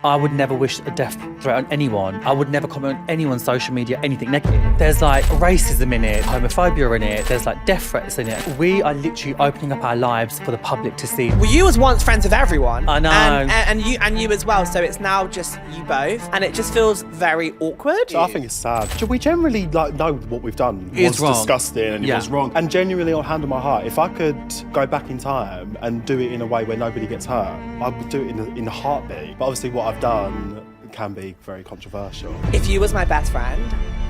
I would never wish a death threat on anyone. I would never comment on anyone's social media, anything negative. There's like racism in it, homophobia in it, there's like death threats in it. We are literally opening up our lives for the public to see. Well, you was once friends with everyone. I know. And you as well, so it's now just you both. And it just feels very awkward. I think it's sad. We generally know what we've done was wrong. Disgusting and it was wrong. And genuinely, on hand on my heart, if I could go back in time and do it in a way where nobody gets hurt, I would do it in a heartbeat. But obviously what I've done can be very controversial. If you was my best friend,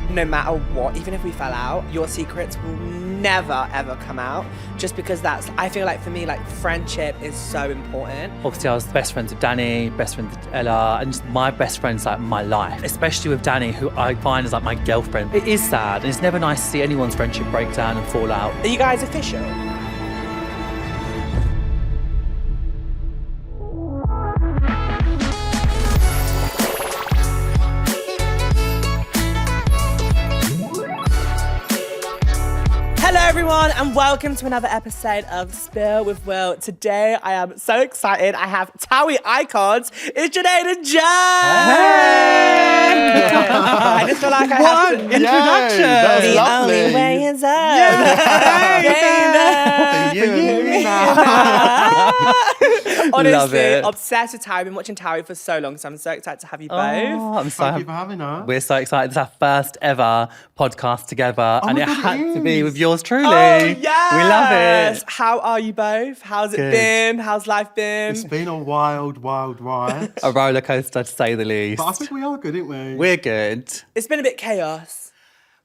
no matter what, even if we fell out, your secrets will never ever come out, just because I feel like for me, like, friendship is so important. Obviously I was best friends with Danny, best friends with Ella, and just my best friend's like my life, especially with Danny, who I find is like my girlfriend. It is sad, and it's never nice to see anyone's friendship break down and fall out. Are you guys official? Hello everyone and welcome to another episode of Spill with Will. Today I am so excited. I have TOWIE icons. It's Junaid and Joe. Hey! I just feel like I have to introduction. The lovely. only way is up. Honestly, obsessed with TOWIE. I've been watching TOWIE for so long, so I'm so excited to have you both. I'm so Thank you for having us. We're so excited. It's our first ever podcast together, and my it God, had it to be is. with yours truly. Oh, yes. We love it. How are you both? How's it Good. been? How's life been? It's been a wild ride. A roller coaster, to say the least. But I think we are good, aren't we? We're good. It's been a bit chaos.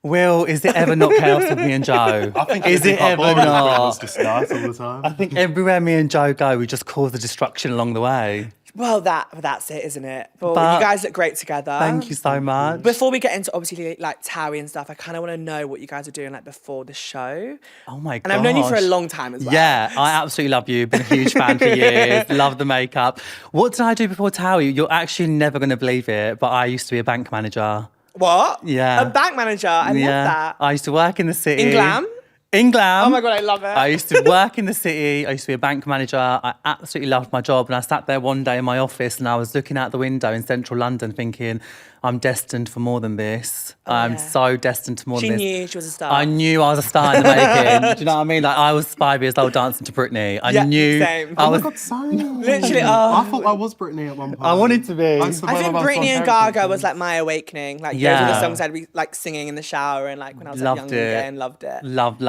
Will, is it ever not chaos with me and Joe? I think is it ever It's not? just nice all the time. I think everywhere me and Joe go, we just cause the destruction along the way. Well, that's it, isn't it? But But you guys look great together. Thank you so much. Before we get into obviously like TOWIE and stuff, I kind of want to know what you guys are doing like before the show. Oh my god! And I've known you for a long time as well. Yeah, I absolutely love you. Been a huge fan for years. Love the makeup. What did I do before TOWIE? You're actually never going to believe it, but I used to be a bank manager. What? Yeah. A bank manager. I love that. I used to work in the city. In glam? In glam. Oh my God, I love it. I used to work in the city. I used to be a bank manager. I absolutely loved my job. And I sat there one day in my office and I was looking out the window in central London thinking, I'm destined for more than this. I'm so destined to more She than this. knew she was a star. I knew I was a star in the making. Do you know what I mean? Like, I was 5 years old dancing to Britney. I knew. Same. I Oh my was. God, same. Literally, I thought I was Britney at one point. I wanted to be. I used to I wear think my Britney and mum's Gaga was like my awakening. Like those were Yeah. the songs I'd be like singing in the shower and like when I was like, Loved young and it. gay and loved it. Love.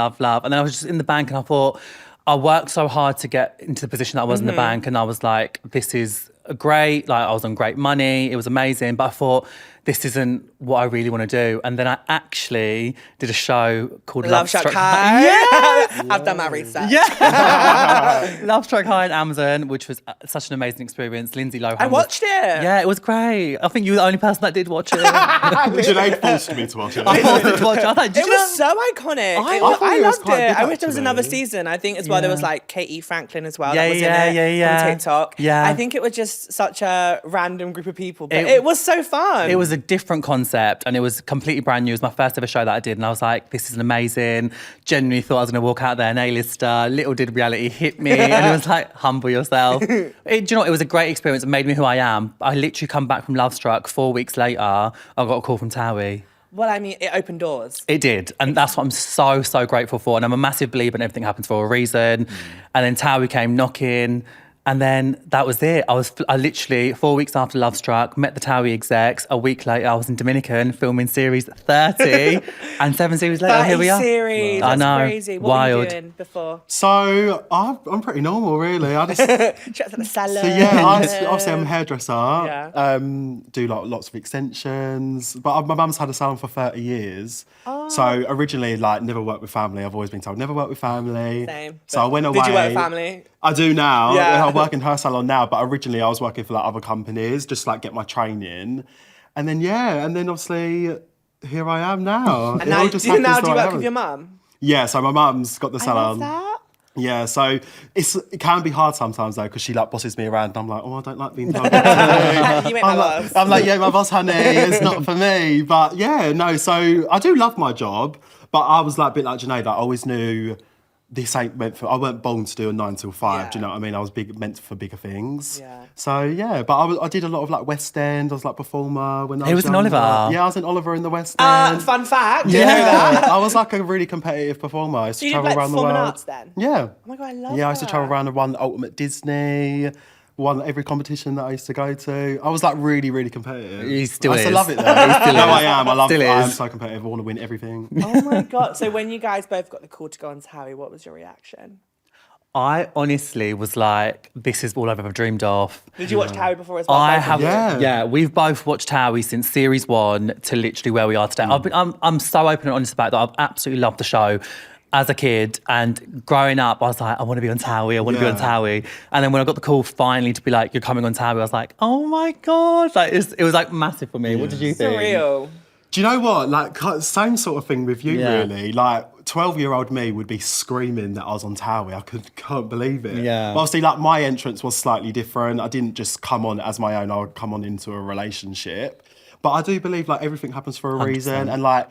And then I was just in the bank and I thought, I worked so hard to get into the position that I was in the bank, and I was like, this is great. Like, I was on great money. It was amazing. But I thought, this isn't what I really want to do. And then I actually did a show called Love Struck High. Yeah. I've done my research. Yeah. Love Struck High on Amazon, which was such an amazing experience. Lindsay Lohan. I watched it. Yeah, it was great. I think you were the only person that did watch it. Junaid forced me to watch it. I wanted to watch it. I thought, It was so iconic. I I thought it was loved quite it. good, I wish there was actually. another season. I think as well there was Yeah. like Katie Franklin as well Yeah, that was yeah, in it yeah. on TikTok. Yeah. I think it was just such a random group of people, but it was so fun. It was a different concept and it was completely brand new. It was my first ever show that I did, and I was like, this is amazing. Genuinely thought I was going to walk out there an A-lister. Little did reality hit me, and it was like, humble yourself. Do you know what? It was a great experience. It made me who I am. I literally come back from Love Struck 4 weeks later. I got a call from TOWIE. Well, I mean, it opened doors. It did, and that's what I'm so grateful for. And I'm a massive believer in everything happens for a reason. And then TOWIE came knocking. And then that was it. I literally, 4 weeks after Love Struck, met the TOWIE execs. A week later, I was in Dominican filming series 30. And 7 series later, here we are. Series. I That's know. crazy. What were Wild. you doing before? So I'm pretty normal, really. I just Checks at the salon. So yeah, obviously I'm a hairdresser. Yeah. Do like lots of extensions. But my mum's had a salon for 30 years. Oh. So originally, like, never worked with family. I've always been told never work with family. Same. So I went away. Did you work with family? I do now. Yeah. I work in her salon now, but originally I was working for like other companies, just like get my training. And then obviously here I am now. And It now, all just do you happens the way it work with happens. your mum? Yeah, so my mum's got the I salon. love that. Yeah, so it can be hard sometimes though, because she like bosses me around and I'm like, oh, I don't like being told what to do. You ain't my boss. I'm like, yeah, my boss, honey, it's not for me. But yeah, no, so I do love my job, but I was like a bit like Junaid, I always knew this ain't meant for. I weren't born to do a 9 till 5. Yeah. Do you know what I mean? I was meant for bigger things. Yeah. So yeah, but I did a lot of like West End. I was like performer when I was. He was in younger. Oliver. Yeah, I was in Oliver in the West End. Fun fact. Yeah, You know that? I was like a really competitive performer. I used to you did travel like around the performing world. arts then? Yeah. Oh my God, I love Yeah, I used to travel that. around and won Ultimate Disney. Won every competition that I used to go to. I was like really, really competitive. He still I still is. love it though. He still no, is. I am. I Still am is. so competitive. I want to win everything. Oh my God. So when you guys both got the call to go on TOWIE, what was your reaction? I honestly was like, this is all I've ever dreamed of. Did you watch TOWIE before as well? I both of have, you? Yeah. we've both watched TOWIE since series 1 to literally where we are today. I'm so open and honest about that. I've absolutely loved the show as a kid, and growing up, I was like, I want to be on TOWIE. I want to be on Yeah. TOWIE. And then when I got the call finally to be like, you're coming on TOWIE, I was like, oh my God. Like it was like massive for me. What did you think? Surreal. Do you know what? Like, same sort of thing with you, Yeah. really. Like, 12-year-old me would be screaming that I was on TOWIE. I can't believe it. Yeah. But obviously, like, my entrance was slightly different. I didn't just come on as my own. I would come on into a relationship. But I do believe, like, everything happens for a reason. And, like,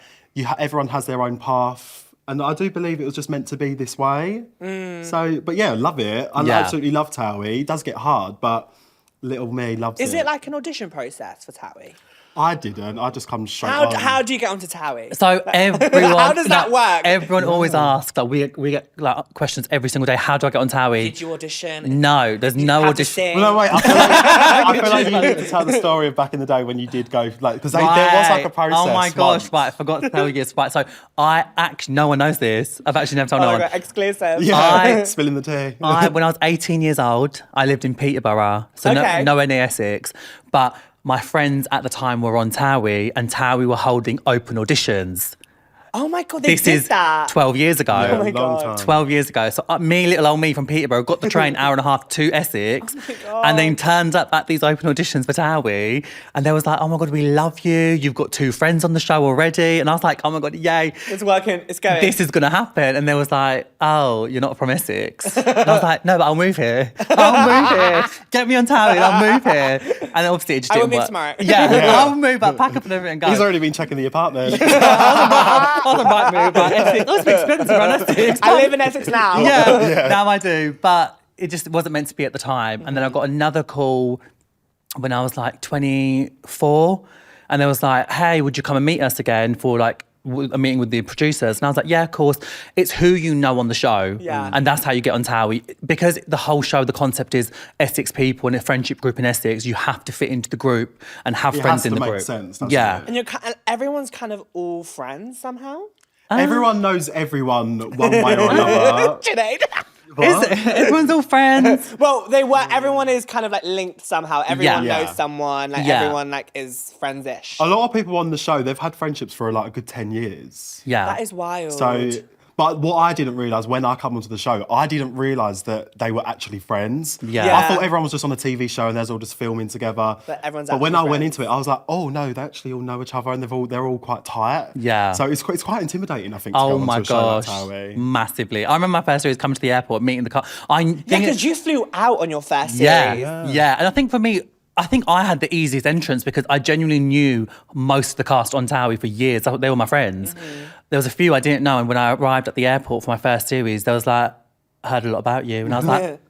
everyone has their own path. And I do believe it was just meant to be this way. So, but yeah, love it. I Yeah. absolutely love TOWIE. It does get hard, but little me loves it. Is it like an audition process for TOWIE? I didn't. I just come straight on. How do you get onto TOWIE? So everyone, How does that work? Everyone always asks. Like we get like questions every single day. How do I get on TOWIE? Did you audition? No, there's Did you no have to audition. sing? Well, no, wait. I feel like you need to tell the story of back in the day when you did go, like, because there was like a process. Oh my gosh! once. Right, I forgot to tell you this. Right, so I actually, no one knows this. I've actually never told Oh no my one. God, exclusive. Yeah, spilling the tea. When I was 18 years old, I lived in Peterborough, so Okay. nowhere near Essex. But my friends at the time were on TOWIE, and TOWIE were holding open auditions. Oh my God, they This did is that. 12 years ago. Yeah, my long God. time. 12 years ago. So me, little old me from Peterborough, got the train hour and a half to Essex, and then turned up at these open auditions for TOWIE, and they was like, oh my God, we love you. You've got 2 friends on the show already. And I was like, oh my God, yay. It's working. It's going. This is going to happen. And they was like, oh, you're not from Essex. And I was like, no, but I'll move here. I'll move here. Get me on TOWIE and I'll move here. And obviously it just I will didn't move work. tomorrow. Yeah, I'll move up, pack up and everything and go. He's already been checking the apartment. I was a right move, but Essex. That's expensive around Essex. I live in Essex now. Yeah, now I do. But it just wasn't meant to be at the time. And then I got another call when I was like 24. And they was like, hey, would you come and meet us again for like a meeting with the producers? And I was like, yeah, of course. It's who you know on the show. Yeah. And that's how you get on TOWIE. Because the whole show, the concept is Essex people and a friendship group in Essex, you have to fit into the group and have It friends has in to the make group. sense, doesn't Yeah. it? And and everyone's kind of all friends somehow. Everyone knows everyone one way or another. Junaid. Is it? Everyone's all friends. Well, everyone is kind of like linked somehow. Everyone Yeah. knows someone. Like Yeah. everyone like is friends-ish. A lot of people on the show, they've had friendships for like a good 10 years. Yeah. That is wild. So, but what I didn't realise when I come onto the show, I didn't realise that they were actually friends. Yeah. Yeah. I thought everyone was just on a TV show and they're all just filming together. But everyone's But when I actually went friends. into it, I was like, oh no, they actually all know each other and they're all quite tight. Yeah. So it's quite intimidating, I think. To Oh go onto my a show like gosh, TOWIE. massively. I remember my first series coming to the airport, meeting the car. yeah, because you flew out on your first series. Yeah. And I think for me, I think I had the easiest entrance because I genuinely knew most of the cast on TOWIE for years. They were my friends. There was a few I didn't know, and when I arrived at the airport for my first series, there was like, I heard a lot about you, and I was like,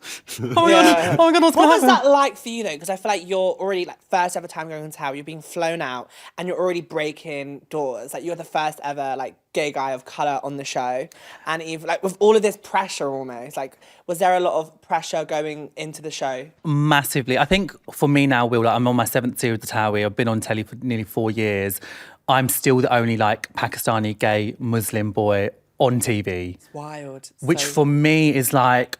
oh my Yeah. God, what's What going was to happen? that like for you though? Because I feel like you're already like first ever time going on TOWIE. You're being flown out, and you're already breaking doors. Like you're the first ever like gay guy of color on the show, and even like with all of this pressure, almost like was there a lot of pressure going into the show? Massively. I think for me now, Will, like, I'm on my 7th series of TOWIE. I've been on telly for nearly 4 years. I'm still the only like Pakistani gay Muslim boy on TV, Wild. which So- for me is like,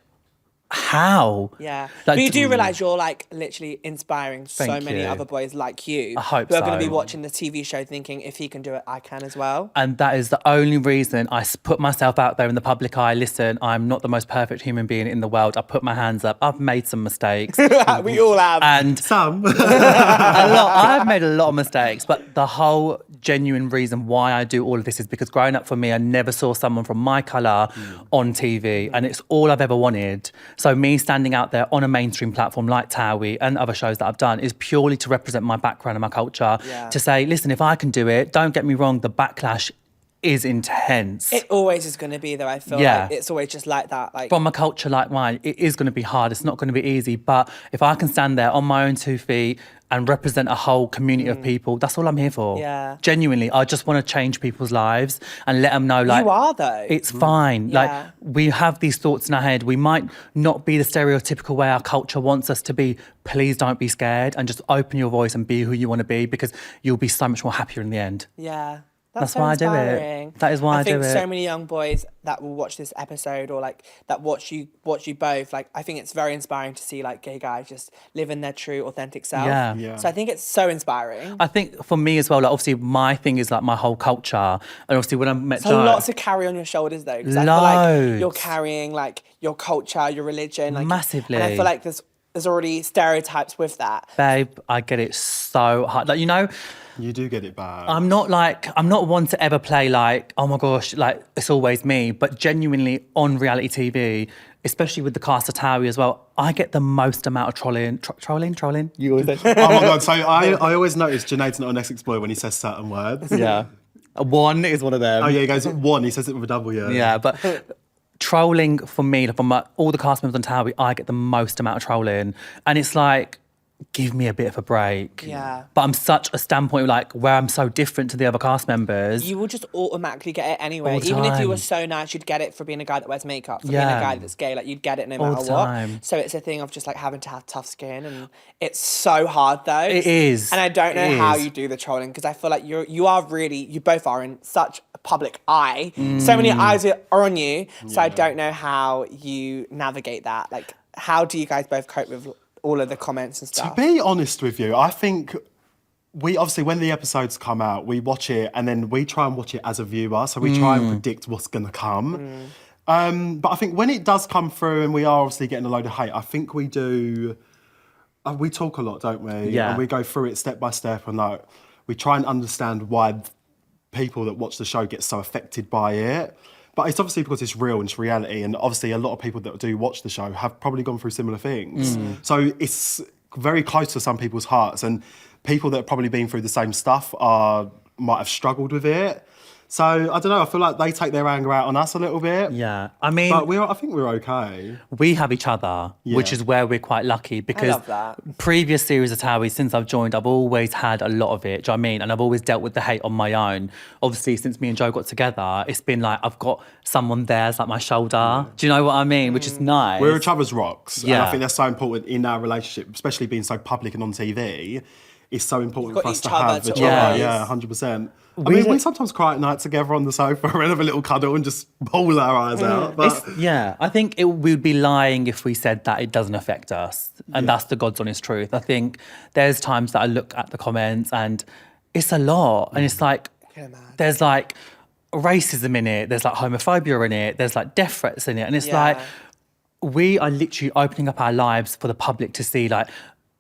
how? Yeah. Like, But you do realise you're like literally inspiring so Thank many you. other boys like you I hope who are going to be so. watching the TV show thinking if he can do it, I can as well. And that is the only reason I put myself out there in the public eye. Listen, I'm not the most perfect human being in the world. I put my hands up. I've made some mistakes. We all have. And Some. I've made a lot of mistakes, but the whole genuine reason why I do all of this is because growing up for me, I never saw someone from my colour on TV, and it's all I've ever wanted. So me standing out there on a mainstream platform like TOWIE and other shows that I've done is purely to represent my background and my culture, Yeah. to say, listen, if I can do it, don't get me wrong, the backlash is intense. It always is going to be though. I feel Yeah. like it's always just like that. Like From a culture like mine, it is going to be hard. It's not going to be easy. But if I can stand there on my own 2 feet and represent a whole community of people, that's all I'm here for. Yeah. Genuinely, I just want to change people's lives and let them know, like, you are though. it's fine. Yeah. Like, we have these thoughts in our head. We might not be the stereotypical way our culture wants us to be. Please don't be scared and just open your voice and be who you want to be, because you'll be so much more happier in the end. Yeah. That's so why I do it. inspiring. That is why I do think it. so many young boys that will watch this episode or like that watch you both, like I think it's very inspiring to see like gay guys just living their true authentic self. Yeah. Yeah. So I think it's so inspiring. I think for me as well, like, obviously my thing is like my whole culture. And obviously when I met So Joe... lots to carry on your shoulders though, because I feel like Loads. you're carrying like your culture, your religion, like Massively. And I feel like there's already stereotypes with that. Babe, I get it so hard. Like, you know, You do get it bad. I'm not one to ever play like, oh my gosh, like it's always me. But genuinely on reality TV, especially with the cast of TOWIE as well, I get the most amount of trolling. You always say. Oh my God. So I always notice Junaid's not an Essex boy when he says certain words. Yeah. One is one of them. Oh yeah, he goes one. He says it with a W. Yeah, but trolling for me, from all the cast members on TOWIE, I get the most amount of trolling. And it's like, give me a bit of a break. Yeah. But I'm such a standpoint like where I'm so different to the other cast members. You will just automatically get it anyway. All the Even if you were time. so nice, you'd get it for being a guy that wears makeup, for being Yeah. a guy that's gay. Like, you'd get it no All matter the what. time. So it's a thing of just, like, having to have tough skin. And it's so hard, though. It is. And I don't know It how is. you do the trolling, because I feel like you both are in such a public eye. So many eyes are on you. So I don't know how you navigate that. Like, how do you guys both cope with all of the comments and To stuff? be honest with you, I think we obviously, when the episodes come out, we watch it and then we try and watch it as a viewer. So we try and predict what's going to come. But I think when it does come through and we are obviously getting a load of hate, I think we do. We talk a lot, don't we? Yeah. And we go through it step by step, and like we try and understand why people that watch the show get so affected by it. But it's obviously because it's real and it's reality, and obviously a lot of people that do watch the show have probably gone through similar things. So it's very close to some people's hearts, and people that have probably been through the same stuff might have struggled with it. So I don't know. I feel like they take their anger out on us a little bit. Yeah. I mean, But I think we're okay. we have each other, which Yeah. is where we're quite lucky, because love that. previous series of TOWIE, since I've joined, I've always had a lot of it. Do you know what I mean? And I've always dealt with the hate on my own. Obviously, since me and Joe got together, it's been like I've got someone there as like my shoulder. Do you know what I mean? Which is nice. We're each other's rocks. And Yeah. I think that's so important in our relationship, especially being so public and on TV. It's so important You've for got us to each other have to each other. always- Yeah, 100%. I mean, we sometimes cry at night together on the sofa and have a little cuddle and just bawl our eyes out. But Yeah, I think we'd be lying if we said that it doesn't affect us. And that's the God's honest truth. I think there's times that I look at the comments and it's a lot. And it's like, can imagine. there's like racism in it, there's like homophobia in it, there's like death threats in it. And it's Yeah. like, we are literally opening up our lives for the public to see. Like,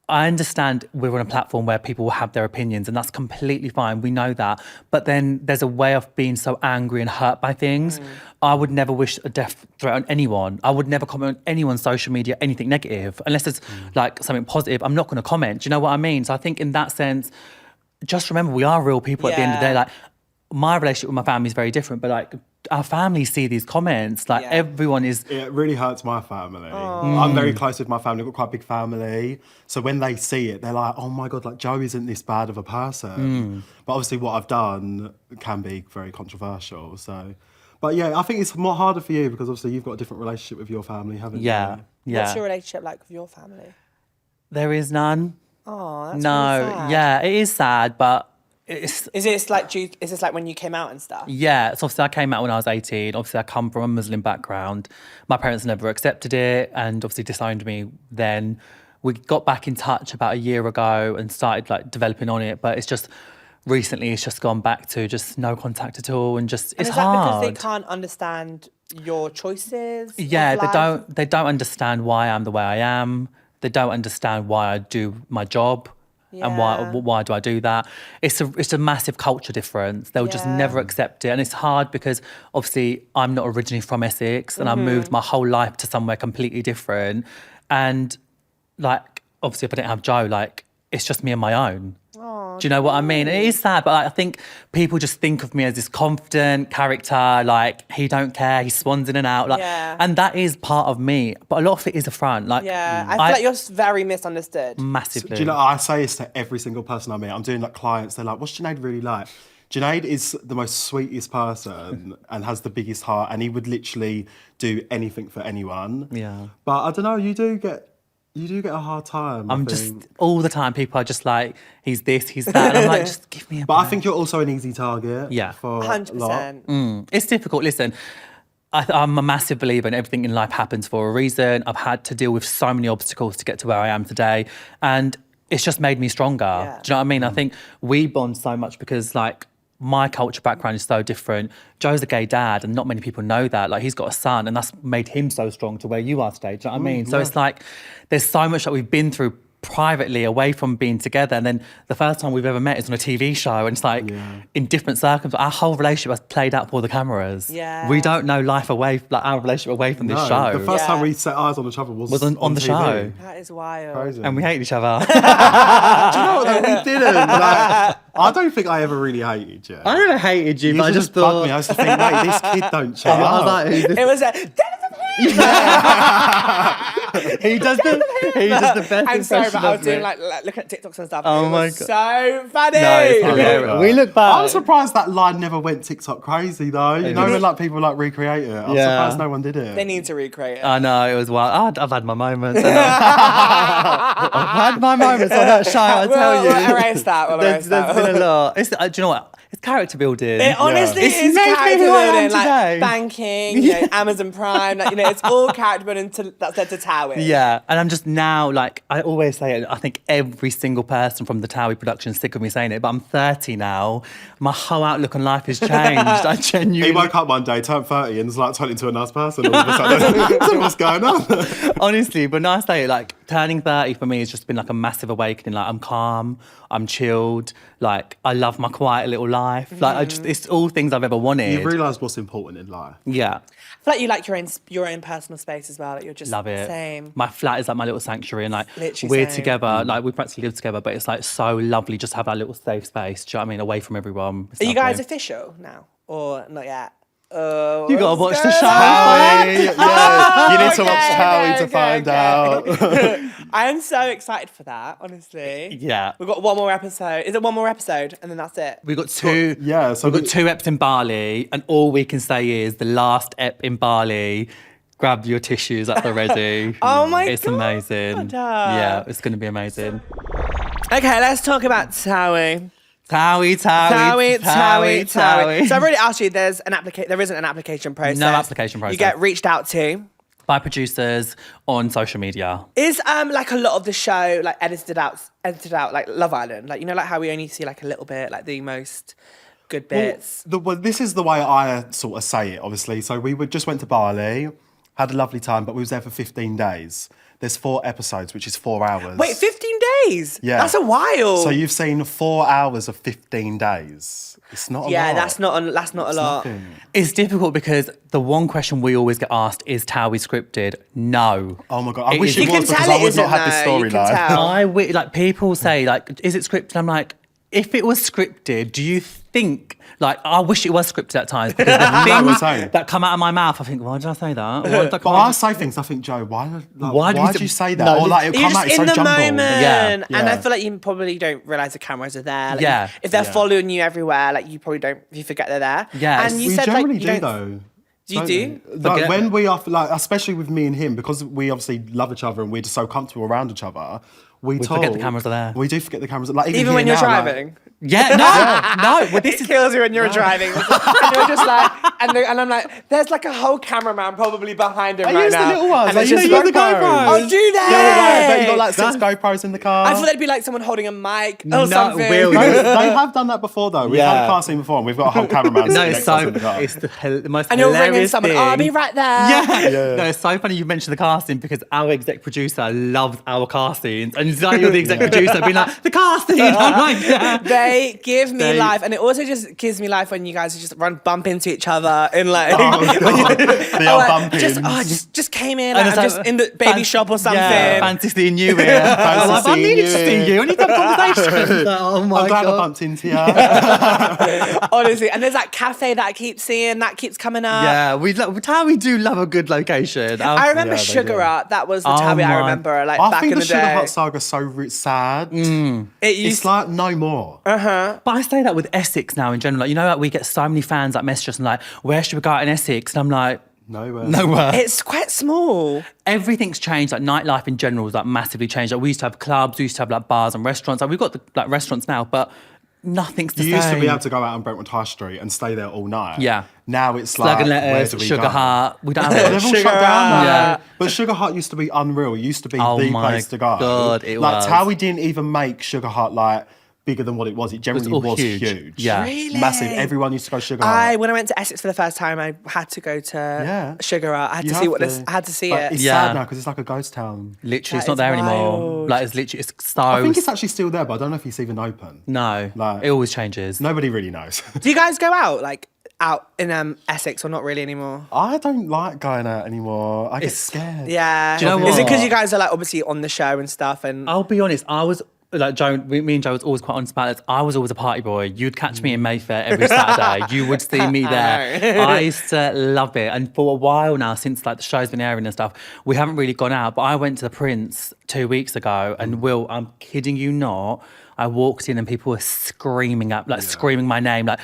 I understand we're on a platform where people will have their opinions, and that's completely fine. We know that. But then there's a way of being so angry and hurt by things. I would never wish a death threat on anyone. I would never comment on anyone's social media, anything negative, unless it's like something positive. I'm not going to comment. Do you know what I mean? So I think in that sense, just remember we are real people at the end of the day. Yeah. Like, my relationship with my family is very different, but like our family see these comments. Like Yeah. everyone is. it really hurts my family. I'm very close with my family. I've got quite a big family. So when they see it, they're like, oh my God, like Joe isn't this bad of a person. But obviously what I've done can be very controversial. So, but yeah, I think it's more harder for you because obviously you've got a different relationship with your family, haven't Yeah, you? yeah. What's your relationship like with your family? There is none. Oh, that's No, really sad. yeah, it is sad, but it's Is this like when you came out and stuff? yeah. So obviously I came out when I was 18. Obviously I come from a Muslim background. My parents never accepted it and obviously disowned me then. We got back in touch about a year ago and started like developing on it, but it's just recently it's just gone back to just no contact at all and just And it's is that hard. because they can't understand your choices? Yeah, of life? they don't understand why I'm the way I am. They don't understand why I do my job and why do I do that. It's a massive culture difference. They'll just Yeah. never accept it. And it's hard because obviously I'm not originally from Essex and I moved my whole life to somewhere completely different. And like obviously if I didn't have Joe, like it's just me on my own. Oh, Do you know what I mean? It is sad, but I think people just think of me as this confident character, like he don't care, he swans in and out, like, Yeah. and that is part of me. But a lot of it is a front, like, yeah. I feel like you're very misunderstood. massively. Do you know, I say this to every single person I meet. I'm doing like clients, they're like, what's Junaid really like? Junaid is the most sweetest person and has the biggest heart, and he would literally do anything for anyone. Yeah. But I don't know, you do get a hard time. I I'm just think. all the time. People are just like, he's this, he's that, and I'm like, just give me a. But I break. think you're also an easy target. Yeah. For a lot. 100%. It's difficult. Listen, I'm a massive believer in everything in life happens for a reason. I've had to deal with so many obstacles to get to where I am today, and it's just made me stronger. Yeah. Do you know what I mean? I think we bond so much because, like, my culture background is so different. Joe's a gay dad, and not many people know that. Like, he's got a son, and that's made him so strong to where you are today. Do you know what I mean? So it's like, there's so much that we've been through privately away from being together, and then the first time we've ever met is on a TV show, and it's like in different circumstances. Our whole relationship has played out for the cameras. Yeah. We don't know life away, like our relationship away from this No, show. the first Yeah. time we set eyes on each other was on the TV. show. That is wild. Crazy. And we hate each other. Do you know what, though? We didn't. Like, I don't think I ever really hated you. I never hated you, You but I just just bugged thought. me. I used to think, mate, this kid don't shut I was up. like, who's this? It was a... he does the best I'm sorry, but impression I was of doing me. like looking at TikToks and stuff. Oh It my was God. so funny. No, it's Yeah. hilarious. We look back. I'm surprised that line never went TikTok crazy though. You know when like people like recreate it. I'm Yeah. surprised no one did it. They need to recreate it. I know, it was wild. I've had my moments. I've had my moments on that show, I tell you. We'll erase that. We'll erase There's that. been a lot. It's, do you know what? It's character building. It honestly It's is made me character who I am building, like today. banking, you know, Amazon Prime, like, you know, it's all character building that's led to TOWIE. Yeah, and I'm just now, like, I always say it, I think every single person from the TOWIE production is sick of me saying it, but I'm 30 now. My whole outlook on life has changed. I He genuinely... woke up one day, turned 30 and was like turning into a nice person all of a sudden. So what's going on? Honestly, but now I say it, like, turning 30 for me has just been like a massive awakening. Like, I'm calm, I'm chilled, like, I love my quiet little life. Like, I just, it's all things I've ever wanted. You've realised what's important in life. Yeah. I feel like you like your own personal space as well. Like you're just Love it. same. My flat is like my little sanctuary, and like Literally we're same. together, like we practically live together, but it's like so lovely just to have that little safe space. Do you know what I mean? Away from everyone. It's Are you guys lovely. official now or not yet? You gotta watch the show. Towie, yeah. You need to watch Okay, Towie okay, to find out. I am so excited for that, honestly. Yeah. We've got one more episode. Is it one more episode? And then that's it. We got two. Yeah, so we've got two eps in Bali, and all we can say is the last ep in Bali. Grab your tissues at the ready. Oh my It's God. amazing. Yeah, it's gonna be amazing. Okay, let's talk about TOWIE. Towie. So I've already asked you. There isn't an application process. No application process. You get reached out to. By producers on social media. Is like a lot of the show like edited out like Love Island, like, you know, like how we only see like a little bit, like the most good bits. Well, this is the way I sort of say it, obviously. So just went to Bali, had a lovely time, but we was there for 15 days. There's 4 episodes, which is 4 hours. Wait, 15 days? Yeah. That's a while. So you've seen 4 hours of 15 days. It's not a lot. Yeah, that's not a lot. Nothing. It's difficult because the one question we always get asked is TOWIE scripted? No. Oh my God, I It wish is- it You can was because tell I it would isn't not have this though, you can storyline. tell. Like people say, like, is it scripted? I'm like, if it was scripted, do you think, like, I wish it was scripted at times because the what I'm things saying. that come out of my mouth, I think, why did I say that? Why did I But I say things, I think, Joe, why did you say that? No, Or like, it'll You're come out, just it's in so the jumbled. moment. Yeah. And Yeah. I feel like you probably don't realise the cameras are there. Like, Yeah. if they're Yeah. following you everywhere, like you forget they're there. Yeah, And you We said like generally you do, don't. though. You don't do? we? Like, Forget- when we are, like, especially with me and him, because we obviously love each other and we're just so comfortable around each other, we forget the cameras are there. We do forget the cameras. Like, even Even here when you're now, like- driving. Yeah, no. Well, this It is kills you when you're driving. And you're just like, and I'm like, there's like a whole cameraman probably behind him I right use now. the little ones. And Like, it's you just know, the like, GoPros. oh, do Yeah, they? but you got like 6 GoPros in the car. I thought that'd be like someone holding a mic or No, something. Will, they have done that before, though. We've had Yeah. a car scene before, and we've got a whole cameraman no, sitting it's next to us so in the car. it's the most And you're ringing hilarious someone. thing. Oh, I'll be right there. Yeah. No, it's so funny you mentioned the casting because our exec producer loves our car scenes. And it's like you're the exec producer being like, the casting. I'm like, yeah. They give me They- life, and it also just gives me life when you guys just bump into each other mother in like, The old bumping. just came in. And Like, it's I'm like, just in the baby shop or something. Yeah, fancy seeing you here. Fancy I seeing needed to you. see you. I need to have a conversation. Oh my I'm glad I God. bumped into you. Honestly, and there's that cafe that I keep seeing that keeps coming up. Yeah, TOWIE do love a good location. I remember Yeah, they Sugar do. Hut. That was the Oh TOWIE I my- remember, like I back think in the the Sugar day. Hut saga's so sad. It It's used like no more. But I say that with Essex now in general. Like, you know, like we get so many fans that message us and like, where should we go out in Essex? And I'm like, Nowhere. nowhere. it's quite small. Everything's changed. Like nightlife in general is like massively changed. Like we used to have clubs, we used to have like bars and restaurants. Like we've got the like restaurants now, but nothing's the You same. used to be able to go out on Brentwood High Street and stay there all night. Yeah. Now it's Slug like, and where Letters, do we Sugar go? Hut. We don't have They've it. all Sugar shut down now. Hut. Yeah. But Sugar Hut used to be unreal. It used to be Oh the my place to go. God, it like was. TOWIE didn't even make Sugar Hut like bigger than what it was. It generally all was huge. huge. Yeah. Really? Massive. Everyone used to go Sugar Hut. When I went to Essex for the first time, I had to go to Yeah. Sugar Hut. I had You to see have what to. this. I had to see But it. It's Yeah. sad now because it's like a ghost town. Literally, it's That not there is anymore. wild. Like it's literally, it's so. I think it's actually still there, but I don't know if it's even open. no, Like- it always changes. Nobody really knows. Do you guys go out out in Essex or not really anymore? I don't like going out anymore. I get scared. Yeah. Do you know Is it what? because you guys are like obviously on the show and stuff? And I'll be honest, I was like Joe. Me and Joe was always quite honest about this. I was always a party boy. You'd catch me in Mayfair every Saturday. You would see me there. I used to love it. And for a while now, since like the show's been airing and stuff, we haven't really gone out. But I went to the Prince 2 weeks ago, and Will, I'm kidding you not. I walked in and people were screaming screaming my name, like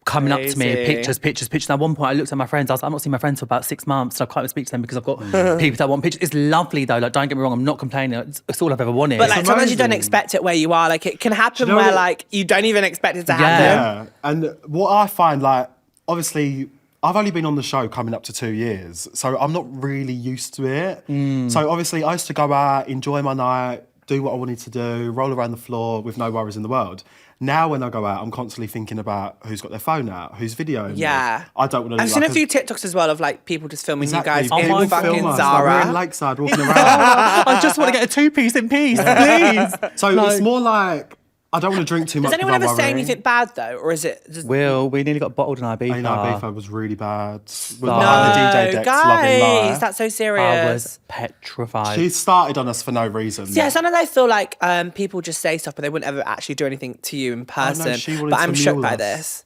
coming up to me, Crazy. pictures. And at one point, I looked at my friends. I was like, I'm not seeing my friends for about 6 months, and I can't even speak to them because I've got people that want pictures. It's lovely though. Like, don't get me wrong, I'm not complaining. It's all I've ever wanted. but like sometimes you don't amazing. expect it where you are. Like it can happen know where what- like you don't even expect it to Yeah. happen. Yeah, and what I find, like, obviously, I've only been on the show coming up to 2 years, so I'm not really used to it. So obviously, I used to go out, enjoy my night, do what I wanted to do, roll around the floor with no worries in the world. Now, when I go out, I'm constantly thinking about who's got their phone out, who's videoing. me. Yeah. I don't want to. I've seen a few TikToks as well of like people just filming you guys Exactly. in People fucking film us, like, we're in Zara. Lakeside walking around. I just want to get a 2-piece in peace, please. So it's more like I don't want to drink too much. Does anyone because ever I'm say worrying. anything bad though, or is it just Will, we nearly got bottled in Ibiza. I know Ibiza was really bad. Was No, behind the DJ decks, loving guys, life. that's so I serious. was petrified. She started on us for no reason. Yeah, sometimes I feel like people just say stuff, but they wouldn't ever actually do anything to you in person. she wanted but I'm to shocked mule by us. this.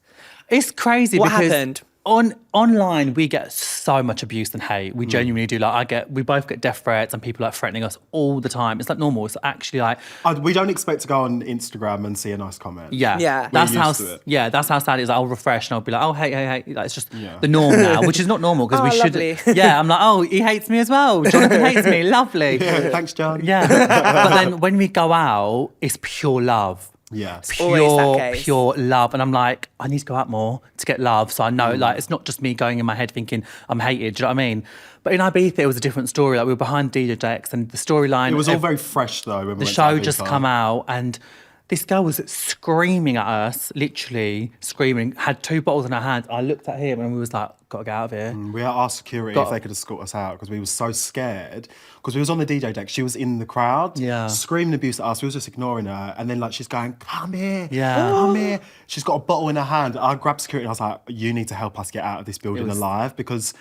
It's crazy What because happened? Online we get so much abuse and hate. We genuinely do. Like we both get death threats and people like threatening us all the time. It's like normal. It's actually like We don't expect to go on Instagram and see a nice comment. yeah. Yeah. That's We're how used to it. yeah, that's how sad it is. I'll refresh and I'll be like, oh hey. Like, it's just Yeah. the norm now, which is not normal because Oh, we should lovely. yeah, I'm like, oh, he hates me as well. Jonathan hates me. Lovely. Yeah, thanks, John. Yeah. But then when we go out, it's pure love. Yeah. Always that case. Pure love. And I'm like, I need to go out more to get love. So I know, like, it's not just me going in my head thinking I'm hated. Do you know what I mean? But in Ibiza, it was a different story. Like, we were behind DJ decks and the storyline. It was all very fresh though. When we The went to show Ibiza. just come out and this girl was screaming at us, literally screaming, had 2 bottles in her hand. I looked at him and we was like, gotta get out of here. We asked security if they could escort us out because we were so scared. Because we was on the DJ deck, she was in the crowd, Yeah. screaming abuse at us. We was just ignoring her, and then like she's going, "Come here, Yeah. come here." She's got a bottle in her hand. I grabbed security. And I was like, "You need to help us get out of this building alive," because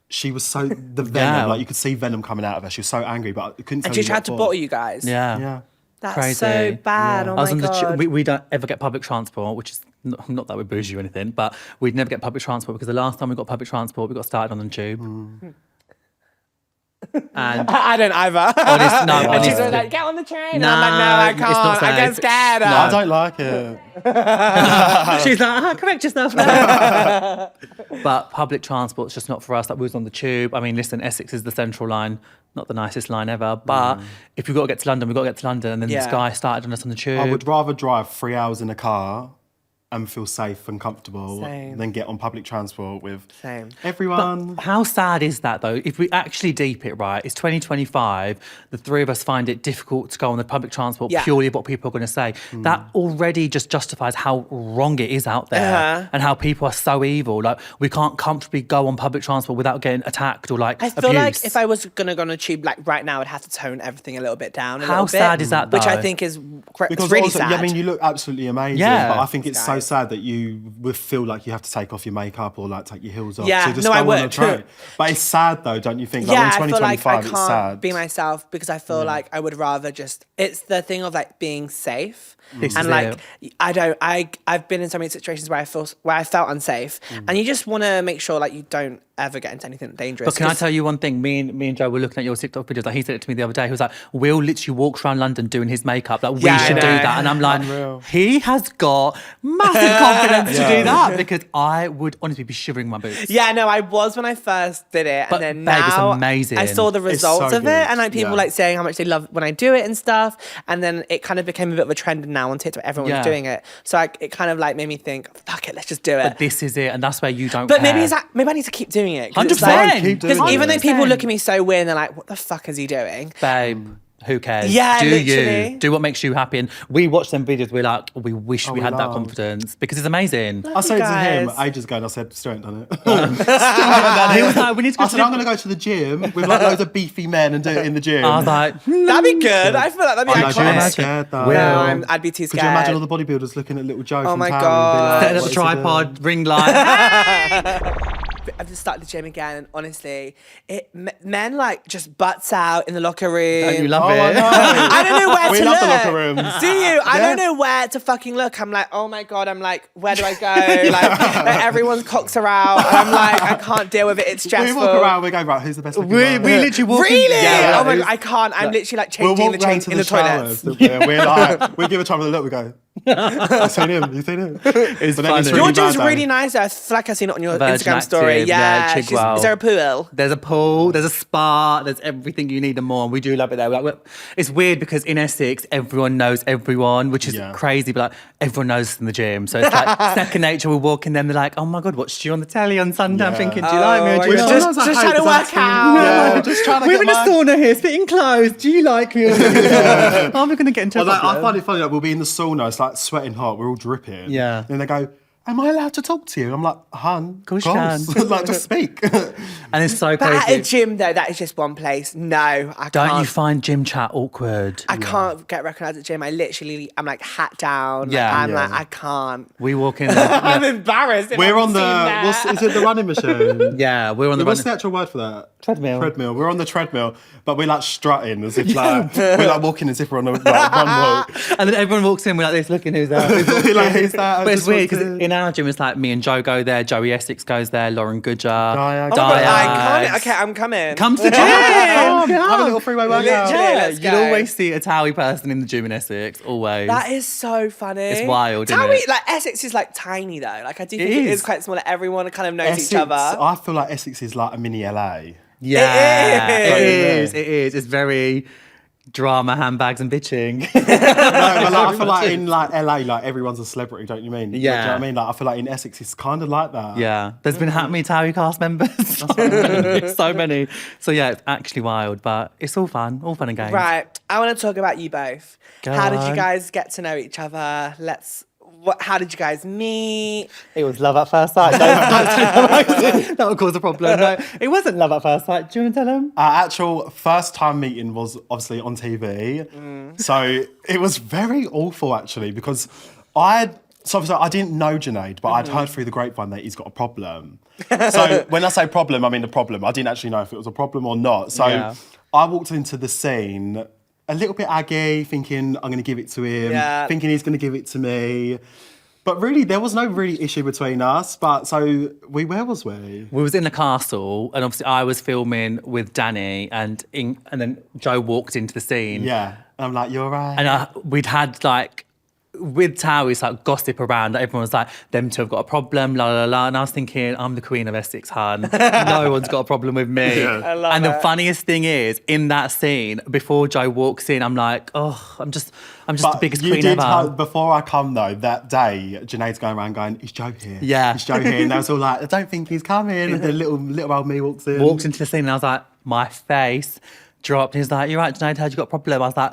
she was so the venom. Yeah. Like you could see venom coming out of her. She was so angry, but I couldn't. And tell she you tried what to for. bottle you guys. Yeah. Yeah. That's Crazy. so bad. Yeah. Oh I was my on the god. we don't ever get public transport, which is not that we're bougie or anything, but we'd never get public transport because the last time we got public transport, we got started on the tube. And I don't either. honest, no, She's honestly, always like, get on the train. And Nah, I'm like, no, I it's not can't. I get safe. scared. No, I don't like it. she's like, correct yourself now. But public transport's just not for us. Like, we was on the tube. I mean, listen, Essex is the central line, not the nicest line ever. But if we've got to get to London, we've got to get to London. And then this Yeah. guy started on us on the tube. I would rather drive 3 hours in a car and feel safe and comfortable Same. than get on public transport with Same. everyone. How sad is that though? If we actually deep it right, it's 2025. The 3 of us find it difficult to go on the public transport Yeah. purely what people are going to say. That already just justifies how wrong it is out there and how people are so evil. Like, we can't comfortably go on public transport without getting attacked or like I feel like abused. if I was gonna go on a tube like right now, I'd have to tone everything a little bit down. A How little bit, sad is that, Which I though? think is Because really also, sad. yeah, I mean, you look absolutely amazing, Yeah. but I think it's so so sad that you would feel like you have to take off your makeup or like take your heels off. Yeah, to just no, go I on would. a train. But it's sad though, don't you think? Yeah, Like I in feel like I 2025, it's can't sad. be myself because I feel like I would rather just. It's the thing of like being safe, This and is like it. I've been in so many situations where I felt unsafe, and you just want to make sure like you don't ever get into anything dangerous. But can I 'cause- tell you one thing? Me and Joe were looking at your TikTok videos. Like he said it to me the other day. He was like, "Will literally walks around London doing his makeup. Like Yeah, we I should do know. that." And I'm like, Unreal. he has got massive confidence to do that because I would honestly be shivering my boots. Yeah, no, I was when I first did it, But, and then babe, it's now amazing. I saw the results so of good, it, and like people yeah. like saying how much they love when I do it and stuff, and then it kind of became a bit of a trend now on TikTok. Everyone's Yeah. doing it, so it kind of like made me think, fuck it, let's just do it. But this is it, and that's where you don't. But care. maybe it's like, maybe I need to keep doing it. 100%. Keep doing Because it. even though people 100%. look at me so weird, and they're like, "What the fuck is he doing?" Babe, who cares? Yeah, do literally. you do what makes you happy? And we watch them videos. We're like, we wish we we had that love. confidence because it's amazing. I said to him guys. ages ago, and I said, "Still ain't done it." He was like, we need to go I to said, the- "I'm going to go to the gym with like loads of beefy men and do it in the gym." I was like, That'd be good. I feel like that'd be I know, but I'm iconic. scared though. Will. No, I'd be too Could scared. you imagine all the bodybuilders looking at little Joe from my Towie God. and be setting like, up the "What is he doing?" tripod, ring light. I've just started the gym again, and honestly, men like just butts out in the locker room. Don't you love Oh, I it? know. I don't know where We to love look. the locker rooms. Do you? I Yeah. don't know where to fucking look. I'm like, oh my god. I'm like, where do I go? like everyone's cocks are out. And I'm like, I can't deal with it. It's We stressful. walk around, we go, right, who's the best looking We man? literally walk. Really? Yeah, oh my it's- god, I can't. I'm literally like We'll changing walk the round change to in the the toilets. showers. Yeah, we're like, we give a try with a look, we go, I've seen him, you've seen him. It's But then funny. Your bad gym's though. really nice. I feel like I've seen it on your Virgin Instagram story. Active, yeah, Yeah. Chigwell. Is there a pool? There's a pool, there's a spa, there's everything you need and more. And we do love it there. It's weird because in Essex, everyone knows everyone, which is Yeah. crazy, but like everyone knows us in the gym. So it's like second nature. We walk in there and they're like, oh my God, watched you on the telly on Sunday. I'm Yeah. thinking, do you like me or do you Which not? just sometimes I just hate trying to 'cause work I'm out. Yeah, just trying to We're in get a sauna here, sitting close. Do you like me? Are we going to get into a Well, like, I problem? find it funny, like, we'll be in the sauna, it's like sweating hot, we're all dripping. Yeah. And they go, am I allowed to talk to you? I'm like, hun, of course you can. Like, just speak. And it's so But at a crazy. gym though, that is just one place. No, I Don't can't. you find gym chat awkward? I can't get recognised at gym. I'm like hat down. Yeah. I'm Yeah. like, I can't. We walk in. I'm embarrassed. if We're I've on the, seen that. is it the running machine? Yeah, we're on the What's run. the actual word for that? Treadmill. Treadmill. We're on the treadmill, but we're like strutting as if like, we're like walking as if we're on a like, run walk. And then everyone walks in, we're like this, looking who's that? We're like, who's that? I But it's just weird walked because in. in our gym, it's like me and Joe go there, Joey Essex goes there, Lauren Goodger, Diag. Oh my God, Diag. iconic. Okay, I'm coming. Come to the gym. Come, Come. have a little freeway workout. Literally. Yeah, let's you'd go. always see a TOWIE person in the gym in Essex, always. That is so funny. It's wild, isn't TOWIE, it? like Essex is like tiny though. Like I do think It it is. is quite small. Like everyone kind of knows Essex, each other. I feel like Essex is like a mini LA. yeah, It it is. is. It is. It's very drama, handbags, and bitching. No, but like, I feel like in like LA, like everyone's a celebrity, don't you mean? Do you know Yeah. what I mean? Like I feel like in Essex, it's kind of like that. Yeah, there's been how many TOWIE cast members? So many. So yeah, it's actually wild, but it's all fun and games. Right. I want to talk about you both. Go How did you on. guys get to know each other? How did you guys meet? It was love at first sight. That would cause a problem. No, it wasn't love at first sight. Do you want to tell them? Our actual first time meeting was obviously on TV. So it was very awful actually because obviously I didn't know Junaid, but I'd heard through the grapevine that he's got a problem. So when I say problem, I mean the problem. I didn't actually know if it was a problem or not. So Yeah. I walked into the scene a little bit aggy, thinking I'm going to give it to him, Yeah. thinking he's going to give it to me. But really, there was no really issue between us. But so where was we? We was in the castle, and obviously I was filming with Danny, and then Joe walked into the scene. Yeah. And I'm like, you're right. And we'd had like, with TOWIE, it's like gossip around. Like, everyone was like, them two have got a problem, la la la. And I was thinking, I'm the queen of Essex, hun. No one's got a problem with me. Yeah. I love and the it. funniest thing is, in that scene, before Joe walks in, I'm like, oh, I'm just the biggest you queen did ever. before I come though, that day, Junaid's going around going, is Joe here? Yeah. Is Joe here? And they was all like, I don't think he's coming. And then little old me walks in. Walked into the scene, and I was like, my face dropped. He's like, you're right, Junaid, heard you got a problem. I was like,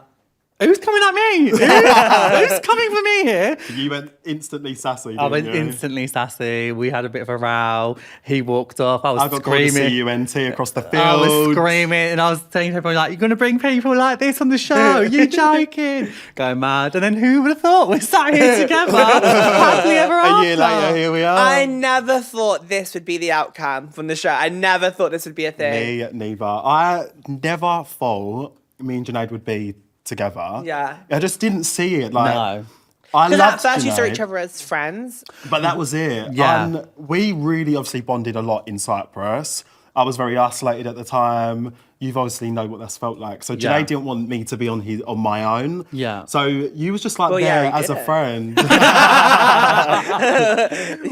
Who's coming at me? Who's coming for me here? You went instantly sassy, I went didn't you? instantly sassy. We had a bit of a row. He walked off. I was I got called screaming. to CUNT across the field. I was screaming and I was saying to everyone, like, you're going to bring people like this on the show? You're joking. Going mad. And then who would have thought we're sat here together? Happily ever after. A year later, here we are. I never thought this would be the outcome from the show. I never thought this would be a thing. Me neither. I never thought me and Junaid would be together. Yeah. I just didn't see it. Like, No. I Because loved at first you saw Junaid, each other as friends. but that was it. Yeah. And we really obviously bonded a lot in Cyprus. I was very isolated at the time. You've obviously know what that's felt like. So Junaid Yeah. didn't want me to be on my own. Yeah. So you was just like Well, there yeah, he as a did. friend.